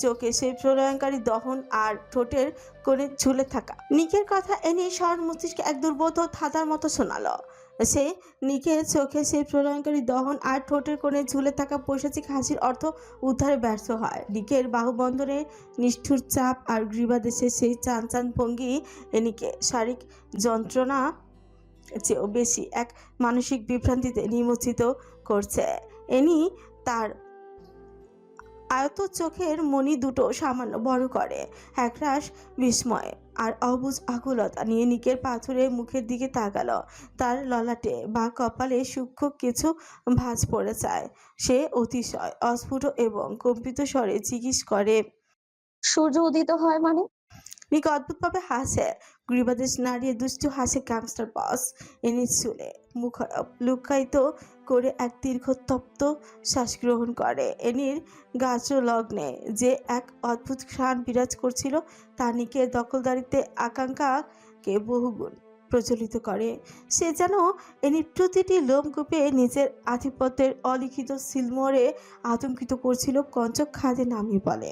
চোখে সেই প্রলয়ঙ্কারী দহন আর ঠোঁটের কোণে ঝুলে থাকা নিকের কথা এনি সরল মস্তিষ্কে এক দুর্বোধ্য ধাঁধার মতো শোনালো। সে নিকের চোখে সেই প্রলয়ঙ্কারী দহন আর ঠোঁটের কোণে ঝুলে থাকা পৈশাচিক হাসির অর্থ উদ্ধারে ব্যর্থ হয়। নিকের বাহুবন্ধনে নিষ্ঠুর চাপ আর গ্রীবাদেশে সেই চান চান ভঙ্গি এনিকে শারীরিক যন্ত্রণা চেয়েও বেশি এক মানসিক বিভ্রান্তিতে নিমজ্জিত করছে। এনি তার আয়ত চোখের মণি দুটো সামান্য বড় করে একরাশ বিস্ময় আর অবুঝ আকুলতা নিয়ে নিকের পাথুরে মুখের দিকে তাকালো। তার ললাটে বা কপালে সূক্ষ্ম কিছু ভাঁজ পড়ে যায়। সে অতিশয় অস্ফুট এবং কম্পিত স্বরে জিজ্ঞেস করে, সূর্য উদিত হয় মানে? নিক অদ্ভুতভাবে হাসে, গ্রীবাদেশ নাড়িয়ে দুষ্টু হাসে গ্যাংস্টার বস। এনি চুলে মুখারব লুকায়িত করে এক দীর্ঘ তপ্ত শ্বাস গ্রহণ করে। এনির গাত্রলগ্নে যে এক অদ্ভুত ঘ্রাণ বিরাজ করছিল তা নিকের দখলদারিতে আকাঙ্ক্ষাকে বহুগুণ প্রজ্বলিত করে। সে যেন এনির প্রতিটি লোমকূপে নিজের আধিপত্যের অলিখিত সিলমোহরে আতঙ্কিত করছিল। কঞ্চক খাদে নামিয়ে বলে,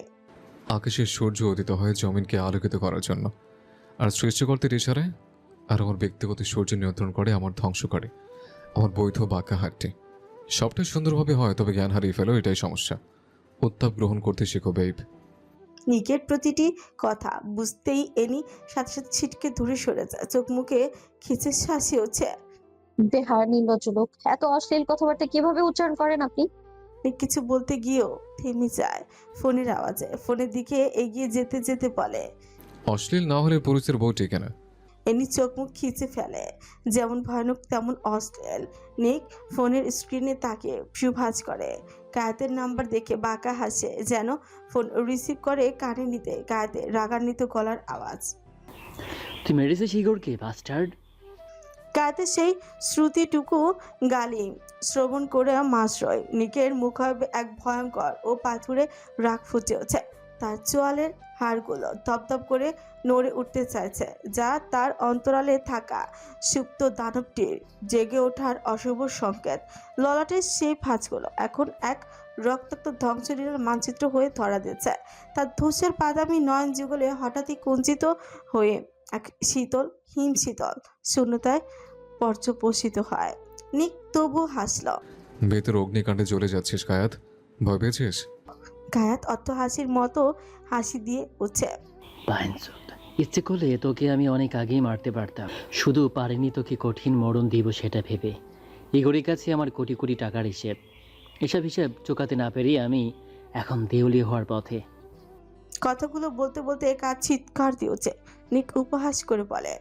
আকাশের সূর্য উদিত হয় জমিনকে আলোকিত করার জন্য, আর সৃষ্টিকর্তার ইশারায় আর আমার ব্যক্তিগত সূর্য নিয়ন্ত্রণ করে আমার ধ্বংস করে আমার বৈধ বাঁকা হাতটি। সবটা সুন্দরভাবে হয়, তবে জ্ঞান হারিয়ে ফেলো, এটাই সমস্যা। উত্তাপ গ্রহণ করতে শিখো বেব। নিকের প্রতিটি কথা বুঝতেই এনি সাথে সাথে ছিটকে দূরে সরে যায়। চোখ মুখে খিচে হাসি হচ্ছে। বেহার নির্লজ্জ লোক, এত অশ্লীল কথাবার্তা কিভাবে উচ্চারণ করেন আপনি? কিছু বলতে গিয়েও থেমে যায় ফোনের আওয়াজে। ফোনের দিকে এগিয়ে যেতে যেতে বলে, অশ্লীল না হলে পুরুষের বউ টিকে না। এনি চোখ মুখ খিচে ফেলে, যেমন ভয়ানক তেমন অশ্লীল। নিক ফোনের স্ক্রিনে তাকে ভ্রুভাঁজ করে। গায়েতের নাম্বার দেখে বাঁকা হাসে, যেন ফোন রিসিভ করে কানে নিতে গায়েতে রাগান্বিত গলার আওয়াজ। তুই মেরেছিস ইগোরকে বাস্টার্ড? গায়েতে সেই শ্রুতিটুকু গালি শ্রবণ করে মাসরয় নিকের মুখাবে এক ভয়ঙ্কর ও পাথুরে রাগ ফুটে ওঠে। তার চোয়ালের হাড়গুলো দপদপ করে নড়ে উঠতে চাইছে, যা তার অন্তরালে থাকা সুপ্ত দানবটির জেগে ওঠার অশুভ সংকেত। ললাটের সেই ভাঁজগুলো এখন এক রক্তাক্ত ধ্বংসলীলার মানচিত্র হয়ে ধরা দিচ্ছে। তার ধূসর বাদামি নয়ন যুগলে হঠাৎই কুঞ্চিত হয়ে এক শীতল হিমশীতল শূন্যতায় পর্যবসিত হয়। নিক তবু হাসল। ভেতর অগ্নিকাণ্ডে জ্বলে যাচ্ছিস কায়াত, ভয় পেয়েছিস? গায়াত অত হাসির মতো হাসি দিয়ে উঠছে। বাইনচোদ, ইচ্ছে করলে তোকে আমি অনেক আগেই মারতে পারতাম, শুধু পারিনি তোকে কঠিন মরণ দিব সেটা ভেবে। ইগোরের কাছে আমার কোটি কোটি টাকার এসব হিসেব চোকাতে না পেরিয়ে আমি এখন দেউলিয়া হওয়ার পথে। কথাগুলো বলতে বলতে কাজ চিৎকার দিয়েছে। নিক উপহাস করে বলে,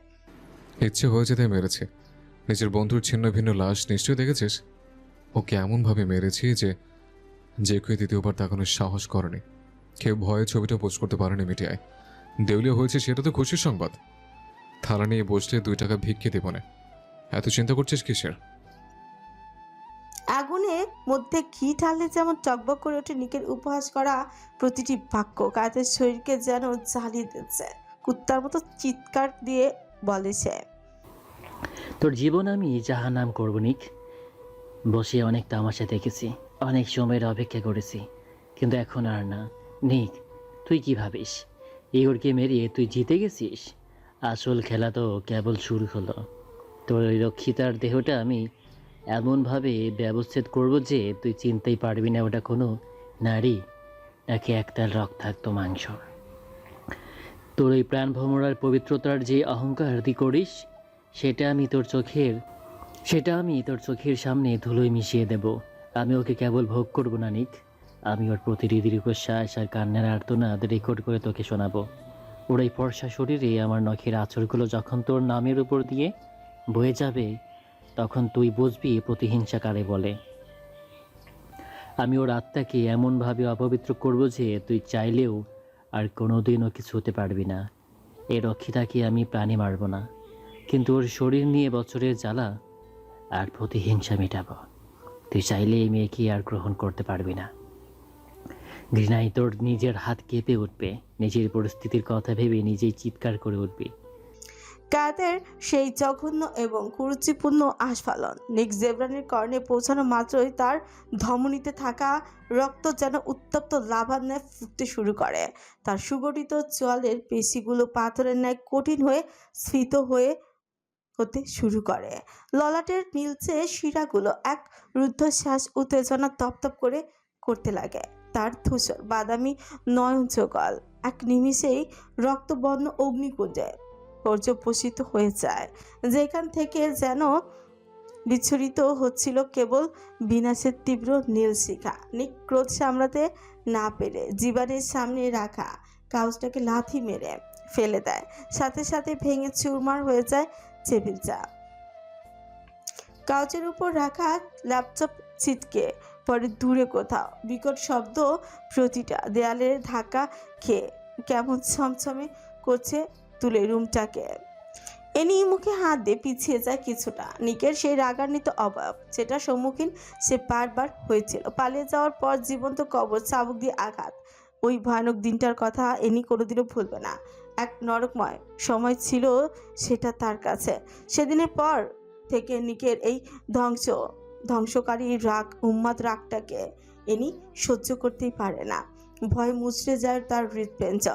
ইচ্ছে হয়েছে তাই মেরেছে। নিজের বন্ধুর ছিন্ন ভিন্ন লাশ নিশ্চয়ই দেখেছিস। ওকে এমনভাবে মেরেছি যে কেউ দ্বিতীয়বার তাকানোর সাহস করেনি। কেউ ভয়ে ছবিটা পোস্ট করতে পারেনি মিডিয়ায়। দেউলিয়া হয়েছে সেটা তো খুশির সংবাদ। থালা নিয়ে বসলে 2 টাকা ভিক্ষে দেব না। এত চিন্তা করছিস কিসের? আগুনের মধ্যে ঘি ঢাললে যেমন টকবক করে ওঠে নিকের উপহাস করা প্রতিটি বাক্য কায়াতের শরীরকে যেন জ্বালিয়ে দিচ্ছে। কুত্তার মতো চিৎকার দিয়ে বলে সে, তোর জীবন আমি জাহান্নাম করব নিক। বসে অনেক তামাশা দেখেছি, অনেক সময়ের অপেক্ষা করেছি, কিন্তু এখন আর না। নিক, তুই কি ভাবিস ইগোরকে মেরিয়ে তুই জিতে গেছিস? আসল খেলা তো কেবল শুরু হলো। তোর ওই রক্ষিতার দেহটা আমি এমনভাবে ব্যবচ্ছেদ করব যে তুই চিনতেই পারবি না ওটা কোনো নারী নাকি একতাল রক্তাক্ত মাংস। তোর ওই প্রাণ ভ্রমরার পবিত্রতার যে অহংকার তুই করিস সেটা আমি তোর চোখের সামনে ধুলোয় মিশিয়ে দেব। আমি ওকে কেবল ভোগ করব না নিক, আমি ওর প্রতিটি দীর্ঘশ্বাস আর কান্নার আর্তনাদ রেকর্ড করে তোকে শোনাবো। ওর এই ফর্সা শরীরে আমার নখের আঁচড়গুলো যখন তোর নামের উপর দিয়ে বয়ে যাবে তখন তুই বুঝবি প্রতিহিংসা কারে বলে। আমি ওর আত্মাকে এমনভাবে অপবিত্র করব যে তুই চাইলেও আর কোনোদিনও কিছু হতে পারবি না। এ রক্ষিতাকে আমি প্রাণী মারব না, কিন্তু ওর শরীর নিয়ে বছরের জ্বালা আর প্রতিহিংসা মেটাবো। তুই চাইলে এই মেয়েকে আর গ্রহণ করতে পারবি না। ঘৃণায় তোর নিজের হাত কেঁপে উঠবে, নিজের পরিস্থিতির কথা ভেবে নিজেই চিৎকার করে উঠবি। কায়াতের সেই জঘন্য এবং কুরুচিপূর্ণ আস্ফালন নিক জেব্রানের কর্ণে পৌঁছানো মাত্রই তার ধমনীতে থাকা রক্ত যেন উত্তপ্ত লাভার ন্যায় ফুটতে শুরু করে। তার সুগঠিত চোয়ালের পেশিগুলো পাথরের ন্যায় কঠিন হয়ে স্ফীত হতে শুরু করে। ললাটের নীলচে শিরাগুলো এক রুদ্ধশ্বাস উত্তেজনা তপতপ করে করতে লাগে। তার ধূসর বাদামি নয়ন যুগল এক নিমিষেই রক্তবর্ণ অগ্নিকুণ্ডে পর্যবসিত হয়ে যায়, যেখান থেকে যেন বিচ্ছুরিত হচ্ছিল কেবল বিনাশের তীব্র নীল শিখা। নিক ক্রোধ সামলাতে না পেরে জীবনের সামনে রাখা কাগজটাকে লাথি মেরে ফেলে দেয়, সাথে সাথে ভেঙে চুরমার হয়ে যায় টেবিল চা। কাগজের উপর রাখা ল্যাপটপ ছিটকে পরে দূরে কোথাও। বিকট শব্দ প্রতিটা দেয়ালের ধাক্কা খেয়ে কেমন ছমছমে করছে তুলে রুমটাকে। এনি মুখে হাত দিয়ে পিছিয়ে যায় কিছুটা। নিকের সেই রাগান্বিত অবয়ব যেটা সম্মুখীন সে বারবার হয়েছিল পালিয়ে যাওয়ার পর, জীবন্ত কবর, চাবুক দিয়ে আঘাত। ওই ভয়ানক দিনটার কথা এনি কোনোদিনও ভুলবে না। এক নরকময় সময় ছিল সেটা তার কাছে। সেদিনের পর থেকে নিকের এই ধ্বংসকারী রাগ, উন্মাদ রাগটাকে এনি সহ্য করতেই পারে না। ভয় মুচড়ে যায় তার হৃৎপিণ্ড,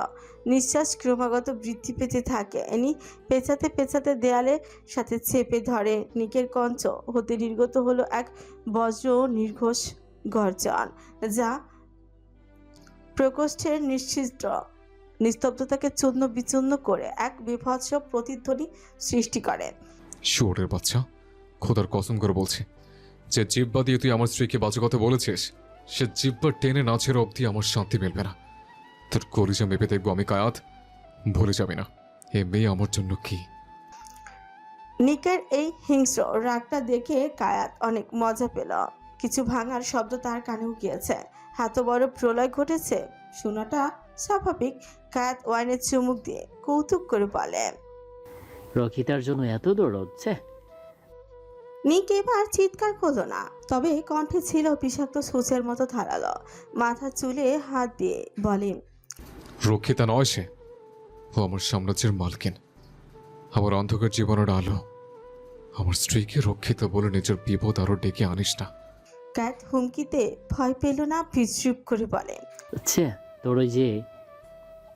নিঃশ্বাস ক্রমাগত বৃদ্ধি পেতে থাকে। এনি পেঁচাতে পেঁচাতে দেয়ালের সাথে চেপে ধরে। নিকের কঞ্চ হতে নির্গত হলো এক বজ্র নির্ঘোষ গর্জন, যা প্রকোষ্ঠের নিস্তব্ধতাকে চূর্ণ বিচূর্ণ করে এক বিভৎস প্রতিধ্বনি সৃষ্টি করে। শুয়োরের বাচ্চা, খোদার কসম করে বলছি, যে জিব্বা দিয়ে তুই আমার স্ত্রীকে বাজে কথা বলেছিস, সে জিব্বা টেনে না ছেড়ে অবধি আমার শান্তি মিলবে না। তোর কলিজা মেপে দেখবো আমি, কায়াত। ভুলে যাবি না এ মেয়ে আমার জন্য কি। নিকের এই হিংস্র রাগটা দেখে কায়াত অনেক মজা পেল। কিছু ভাঙার শব্দ তার কানেও গিয়েছে। এত বড় প্রলয় ঘটেছে শোনাটা স্বাভাবিক। কায়াত ওয়াইনের চুমুক দিয়ে কৌতুক করে বলে, রক্ষিতার জন্য এত দৌড়চ্ছে। নিক এবার চিৎকার করলো না, তবে কণ্ঠে ছিল বিষাক্ত সূচের মতো ধারালো। মাথা চুলে হাত দিয়ে বলে, রক্ষিতা নয় সে, ও আমার সাম্রাজ্যের মালকিন, আমার অন্ধকার জীবনের আলো। আমার স্ত্রীকে রক্ষিতা বলে নিজের বিপদ আরো ডেকে আনিস না। কায়াত হুমকিতে ভয় পেল না, বিদ্রুপ করে বলে, আচ্ছা,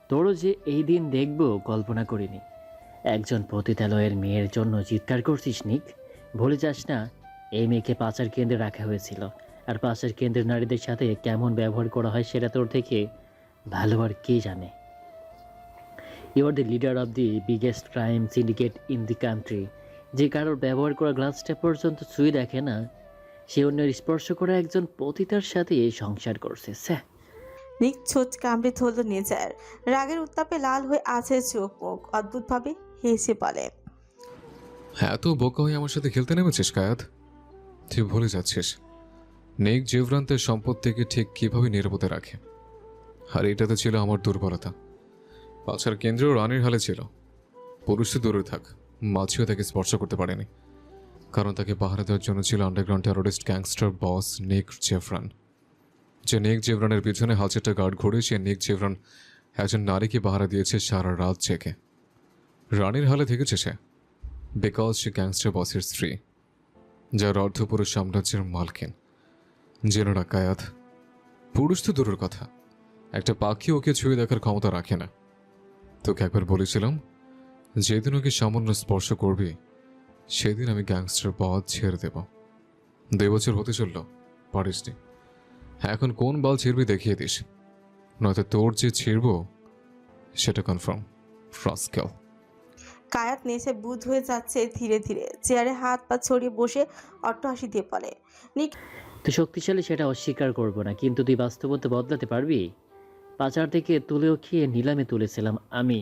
তোরও যে এই দিন দেখব কল্পনা করিনি। একজন পতিতালয়ের মেয়ের জন্য চিৎকার করছিস নিক। ভুলে যাস না এই মেয়েকে পাচার কেন্দ্রে রাখা হয়েছিল, আর পাচার কেন্দ্রের নারীদের সাথে কেমন ব্যবহার করা হয় সেটা তোর থেকে ভালো আর কে জানে। You are the leader of the biggest crime syndicate in the country. যে কারোর ব্যবহার করা গ্লাসটা পর্যন্ত ছুঁয়ে দেখে না, সে অন্যের স্পর্শ করা একজন পতিতার সাথে সংসার করছে। স্যার, নিক ছোট কামড়ে ধরল নিজের। রাগের উত্তাপে লাল হয়ে আছে চোখ মুখ। অদ্ভুতভাবে হেসে বলে, এত বোকা হয়ে আমার সাথে খেলতে নেমেছিস কায়াত? তুই ভুলে যাচ্ছিস নেক জিব্রান্তের সম্পত্তিকে ঠিক কিভাবে নিরাপদে রাখে। আর এটাতে ছিল আমার দুর্বলতা। পাচার কেন্দ্র রানীর হালে ছিল। পুরুষ তো দূরে থাক, মাছিও তাকে স্পর্শ করতে পারেনি, কারণ তাকে পাহারা দেওয়ার জন্য ছিল আন্ডারগ্রাউন্ড টেরোরিস্ট গ্যাংস্টার বস নিক জেভরান। যে নিক জেভরানের পিছনে হাজারটা গার্ড ঘুরে, সে নিক জেভরান একজন নারীকে পাহারা দিয়েছে সারা রাত জেগে। রানীর হালে থেকেছে সে বিকজ সে গ্যাংস্টার বসের স্ত্রী, যার অর্ধ পুরো সাম্রাজ্যের মালকিন। জেনে না কায়াত, পুরুষ তো দূরের কথা, একটা পাখি ওকে ছুঁয়ে দেখার ক্ষমতা রাখে না। তোকে একবার বলেছিলাম, যেদিন ওকে সামান্য স্পর্শ করবি সেদিন আমি গ্যাংস্টার পথ ছেড়ে দেব। 2 বছর হতে চলল, পারিসনি। এখন কোন বাল ছিড়বি দেখিয়ে দিস, নয়তো তোর যে ছিড়ব সেটা কনফার্ম। ফ্রাস্কেল। কায়াত নেশে বুধ হয়ে যাচ্ছে ধীরে ধীরে। চেয়ারে হাত পা ছড়িয়ে বসে অট্টহাসি দিয়ে বলে, নিক তুই শক্তিশালী সেটা অস্বীকার করবো না, কিন্তু তুই বাস্তবতা বদলাতে পারবি? পাচার থেকে তুলেও খেয়ে নিলামে তুলেছিলাম আমি।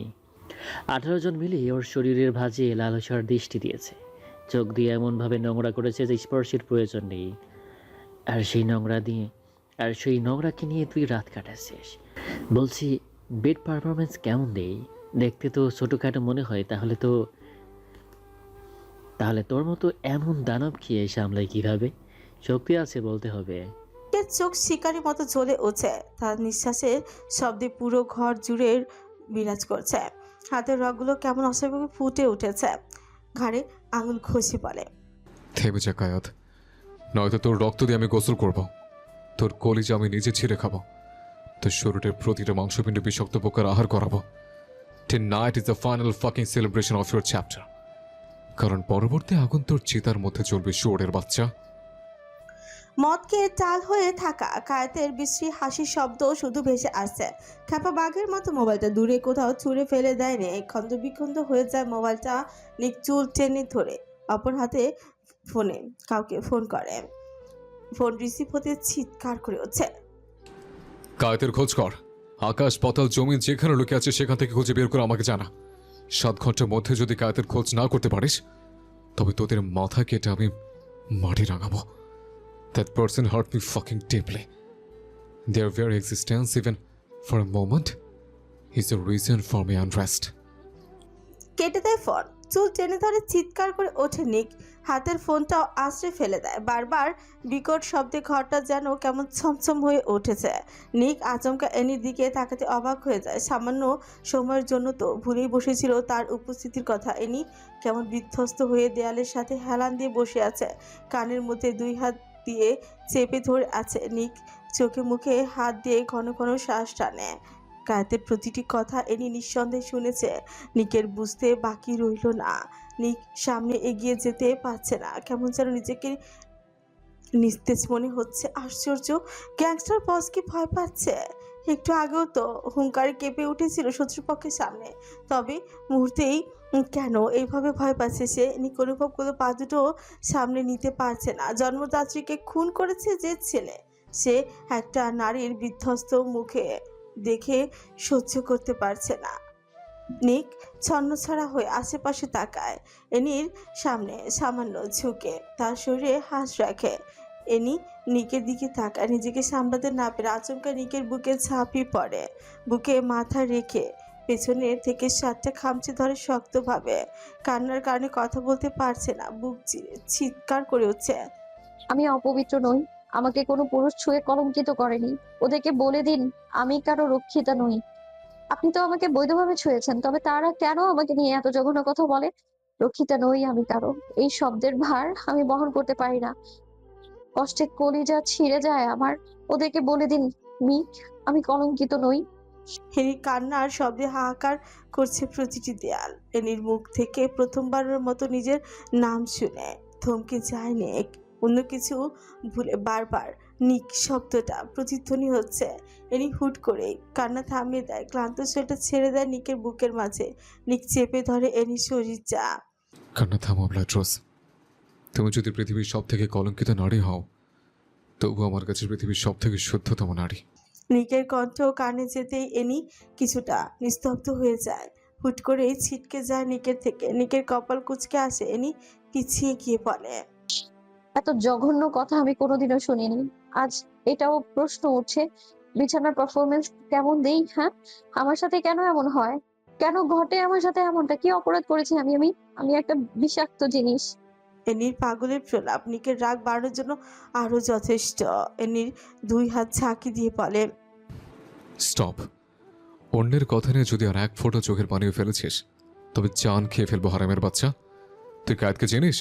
18 জন মিলে ওর শরীরের ভাঁজে লালসার দৃষ্টি দিয়েছে, চোখ দিয়ে এমনভাবে নোংরা করেছে যে স্পর্শের প্রয়োজন নেই। আর সেই নোংরাকে নিয়ে তুই রাত কাটাচ্ছিস। বলছি, বেড পারফরমেন্স কেমন দেই? দেখতে তো ছোটোখাটো মনে হয়, তাহলে তোর মতো এমন দানব খেয়ে সামলায় কিভাবে? শক্তি আছে বলতে হবে। নিকের চোখ শিকারির মতো জ্বলে ওঠে। তার নিঃশ্বাসের শব্দে পুরো ঘর জুড়ে বিরাজ করছে। হাতের রগগুলো কেমন অস্বাভাবিক ফুটে উঠেছে। ঘাড়ে আঙুল ঘষে বলে, থেমে যা কায়াত, নয়তো তোর রক্ত দিয়ে আমি গোসল করব। তোর কলিজা আমি নিজে ছিঁড়ে খাবো। তোর শরীরের প্রতিটা মাংসপিণ্ডে বিষাক্ত পোকার আহার করাবো। Tonight is the final fucking celebration of your chapter. কারণ পরবর্তী আগুন তোর চিতার মধ্যে চলবে, শুয়োরের বাচ্চা। মদকে টাল হয়ে থাকা কায়েতের বিশ্রী হাসির শব্দ শুধু ভেসে আসছে। খ্যাপা বাঘের মতো মোবাইলটা দূরে কোথাও ছুঁড়ে ফেলে দেয়নি। খন্দ বিখন্দ হয়ে যায় মোবাইলটা। নিক চুল টেনে ধরে অপর হাতে ফোনে কাউকে ফোন করে। ফোন রিসিভ হতে চিৎকার করে উঠছে, কায়েতের খোঁজ কর। আকাশ পাতাল জমিন যেখানে লুকিয়ে আছে সেখান থেকে খুঁজে বের করে আমাকে জানা। 7 ঘন্টার মধ্যে যদি কায়েতের খোঁজ না করতে পারিস, তবে তোদের মাথা কেটে আমি মাটি রাঙাবো। That person hurt me fucking deeply. Their very existence, even for a moment, is a reason for my unrest. কেটে দেয় ফোন। চুল টেনে ধরে চিৎকার করে ওঠে নিক। হাতের ফোনটাও আশ্রে ফেলে দেয়। বারবার বিকট শব্দে ঘরটা যেন কেমন ছমছম হয়ে উঠেছে। নিক আচমকা এনির দিকে তাকাতে অবাক হয়ে যায়। সামান্য সময়ের জন্য তো ভুলেই বসেছিল তার উপস্থিতির কথা। এনি কেমন বিধ্বস্ত হয়ে দেয়ালের সাথে হেলান দিয়ে বসে আছে। কানের মধ্যে 2 হাত দিয়ে চেপে ধরে আছে। নিক চোখে মুখে হাত দিয়ে ঘন ঘন শ্বাস টানে। কায়েতের প্রতিটি কথা এনি নিঃসন্দেহে শুনেছে। নিকের বুঝতে বাকি রইল না। নিক সামনে এগিয়ে যেতে পারছে না। কেমন যেন নিজেকে নিস্তেজ মনে হচ্ছে। আশ্চর্য, গ্যাংস্টার বস কি ভয় পাচ্ছে? একটু আগেও তো হুঙ্কারে কেঁপে উঠেছিল শত্রুপক্ষের সামনে। তবে মুহূর্তেই কেন এইভাবে ভয় পাচ্ছে সে? নিক অনুভব করলো পা দুটো সামনে নিতে পারছে না। জন্মদাত্রীকে খুন করেছে যে ছেলে, সে একটা নারীর বিধ্বস্ত মুখে দেখে সহ্য করতে পারছে না। নিক ছন্নছাড়া হয়ে আশেপাশে তাকায়। এনির সামনে সামান্য ঝুঁকে তার শরীরে হাত রাখে। এনি নিকের দিকে তাকায়। নিজেকে সামলাতে না পেরে আচমকা নিকের বুকে ঝাঁপিয়ে পড়ে। বুকে মাথা রেখে পেছনে থেকে 7টা খামচে ধরে শক্তভাবে। কান্নার কারণে কথা বলতে পারছে না। বুক চিরে চিৎকার করে উঠছে, আমি অপবিত্র নই। আমাকে কোনো পুরুষ ছুঁয়ে কলঙ্কিত করেনি। ওদেরকে বলে দিন আমি কারো রক্ষিতা নই। আপনি তো আমাকে বৈধভাবে ছুঁয়েছেন, তবে তারা কেন আমাকে নিয়ে এত জঘন্য কথা বলে? রক্ষিতা নই আমি কারো। এই শব্দের ভার আমি বহন করতে পারি না। কষ্টে কলিজা ছিঁড়ে যায় আমার। ওদেরকে বলে দিন মিক, আমি কলঙ্কিত নই। এনির কান্নার শব্দে হাহাকার করছে প্রতিটি দেয়াল। এনির মুখ থেকে প্রথমবারের মতো নিজের নাম শুনে থমকে যায় নিক। অন্য কিছু ভুলে বারবার নিক শব্দটা প্রতিধ্বনি হচ্ছে। এনি হুট করে কান্না থামিয়ে দেয়। ক্লান্ত শরীরটা ছেড়ে দেয় নিকের বুকের মাঝে। নিক চেপে ধরে এনির শরীরটা। কান্না থামো ব্লাড্রোজ। তুমি যদি পৃথিবীর সব থেকে কলঙ্কিত নারী হও, তবু আমার কাছে পৃথিবীর সব থেকে শুদ্ধতম নারী। নিকের কণ্ঠ কানে যেতেই এনি কিছুটা নিস্তব্ধ হয়ে যায়। হুট করেই ছিটকে যায় নিকের থেকে। নিকের কপাল কুঁচকে আসে। এনি পিছিয়ে গিয়ে বলে, এত জঘন্য কথা আমি কোনোদিনও শুনিনি। আজ এটাও প্রশ্ন উঠছে, বিছানার পারফরমেন্স কেমন দেই? হ্যাঁ, আমার সাথে কেন এমন হয়? কেন ঘটে আমার সাথে এমনটা? কি অপরাধ করেছি আমি? আমি আমি একটা বিষাক্ত জিনিস। এনির পাগলের প্রলাপ নিকের রাগ বাড়ানোর জন্য আরো যথেষ্ট। এনির 2 হাত ঝাঁকি দিয়ে বলে, স্টপ। অন্যের কথা নিয়ে যদি আর 1 ফোঁটা চোখের পানিও ফেলেছিস, তবে জান খেয়ে ফেলবো হারামের বাচ্চা। তুই কায়েতকে চিনিস?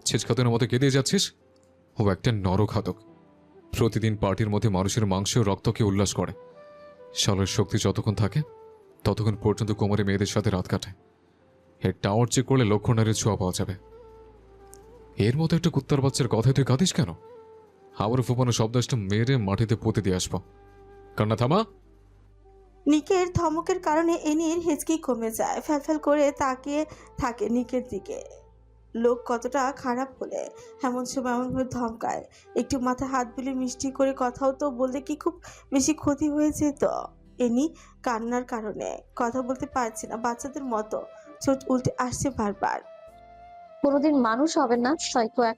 ছেচখাতনের মতো কেঁদে যাচ্ছিস। ও একটা নরঘাতক। প্রতিদিন পার্টির মধ্যে মানুষের মাংস ও রক্তকে উল্লাস করে। শালের শক্তি যতক্ষণ থাকে ততক্ষণ পর্যন্ত কোমরে মেয়েদের সাথে রাত কাটায়। এর টাওয়ার চেক করলে লক্ষ নারীর ছোঁয়া পাওয়া যাবে। এর মতো একটা কুত্তার বাচ্চার কথায় তুই কাঁদিস কেন? আবার ফুপানো শব্দটা মেরে মাটিতে পুঁতে দিয়ে আসবো। কান্না থামা। নিকের ধমকের কারণে এনির হেঁচকি কমে যায়। ফ্যালফ্যাল করে তাকিয়ে থাকে নিকের দিকে। লোক কতটা খারাপ হলে এমন সময় এমনভাবে ধমকায়? একটু মাথায় হাত বুলিয়ে মিষ্টি করে কথাও তো বললে কি খুব বেশি ক্ষতি হয়ে যেত? এনি কান্নার কারণে কথা বলতে পারছে না। বাচ্চাদের মতো চোট উল্টে আসছে বারবার। কোনোদিন মানুষ হবেন না, সাইকো এক।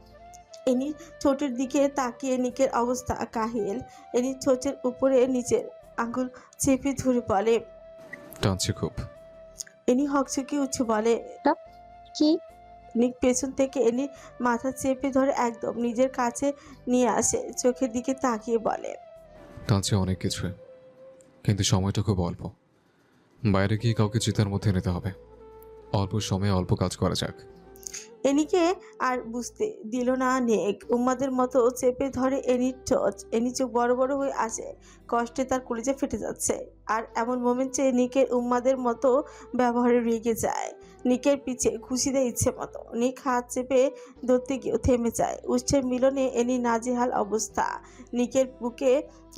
এনি ঠোঁটের দিকে তাকিয়ে নিকের অবস্থা কাহিল। এনি ঠোঁটের উপরে নিচের আঙ্গুল চেপে ধরে বলে, টানছে খুব। এনি হকচকি উঠে বলে, কি? নিক পেছন থেকে এনি মাথা চেপে ধরে একদম নিজের কাছে নিয়ে আসে। চোখের দিকে তাকিয়ে বলে, টানছে অনেক কিছু, কিন্তু সময়টা খুব অল্প। বাইরে গিয়ে কাউকে চিতার মধ্যে নিতে হবে। অল্প সময়ে অল্প কাজ করা যাক। এনিকে আর বুঝতে দিল না নেক উম্মাদের মতো চেপে ধরে এনির ঠোঁট। এনি চোখ বড় বড় হয়ে আসে, কষ্টে তার কলিজা ফেটে যাচ্ছে। আর এমন মোমেন্টে নিকের উম্মাদের মতো ব্যবহারে রেগে যায়, নিকের পিছে খুশি দেয় ইচ্ছে মতো। নিক হাত চেপে ধরতে গিয়েও থেমে যায়। উষ্ঠের মিলনে এনি নাজেহাল অবস্থা। নিকের বুকে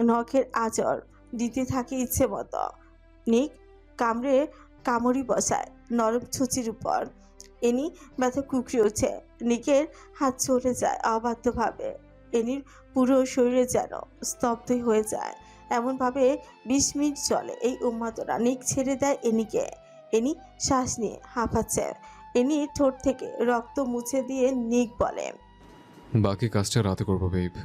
নখের আঁচড় দিতে থাকে ইচ্ছে মতো। নিক কামড়ি বসায় নরম ছুচির উপর। এনি ব্যথা কুকড়ে ওঠে, নিকের হাত চলে যায় অবাধ্যভাবে। এনির পুরো শরীরে যেন স্তব্ধ হয়ে যায়। এমনভাবে 20 মিনিট চলে এই উন্মাদনা। নিক ছেড়ে দেয় এনিকে। এনি শ্বাস নিয়ে হাঁপাচ্ছে। এনি ঠোঁট থেকে রক্ত মুছে দিয়ে নিক বলে, বাকি কাজটা রাতে করবো বেব।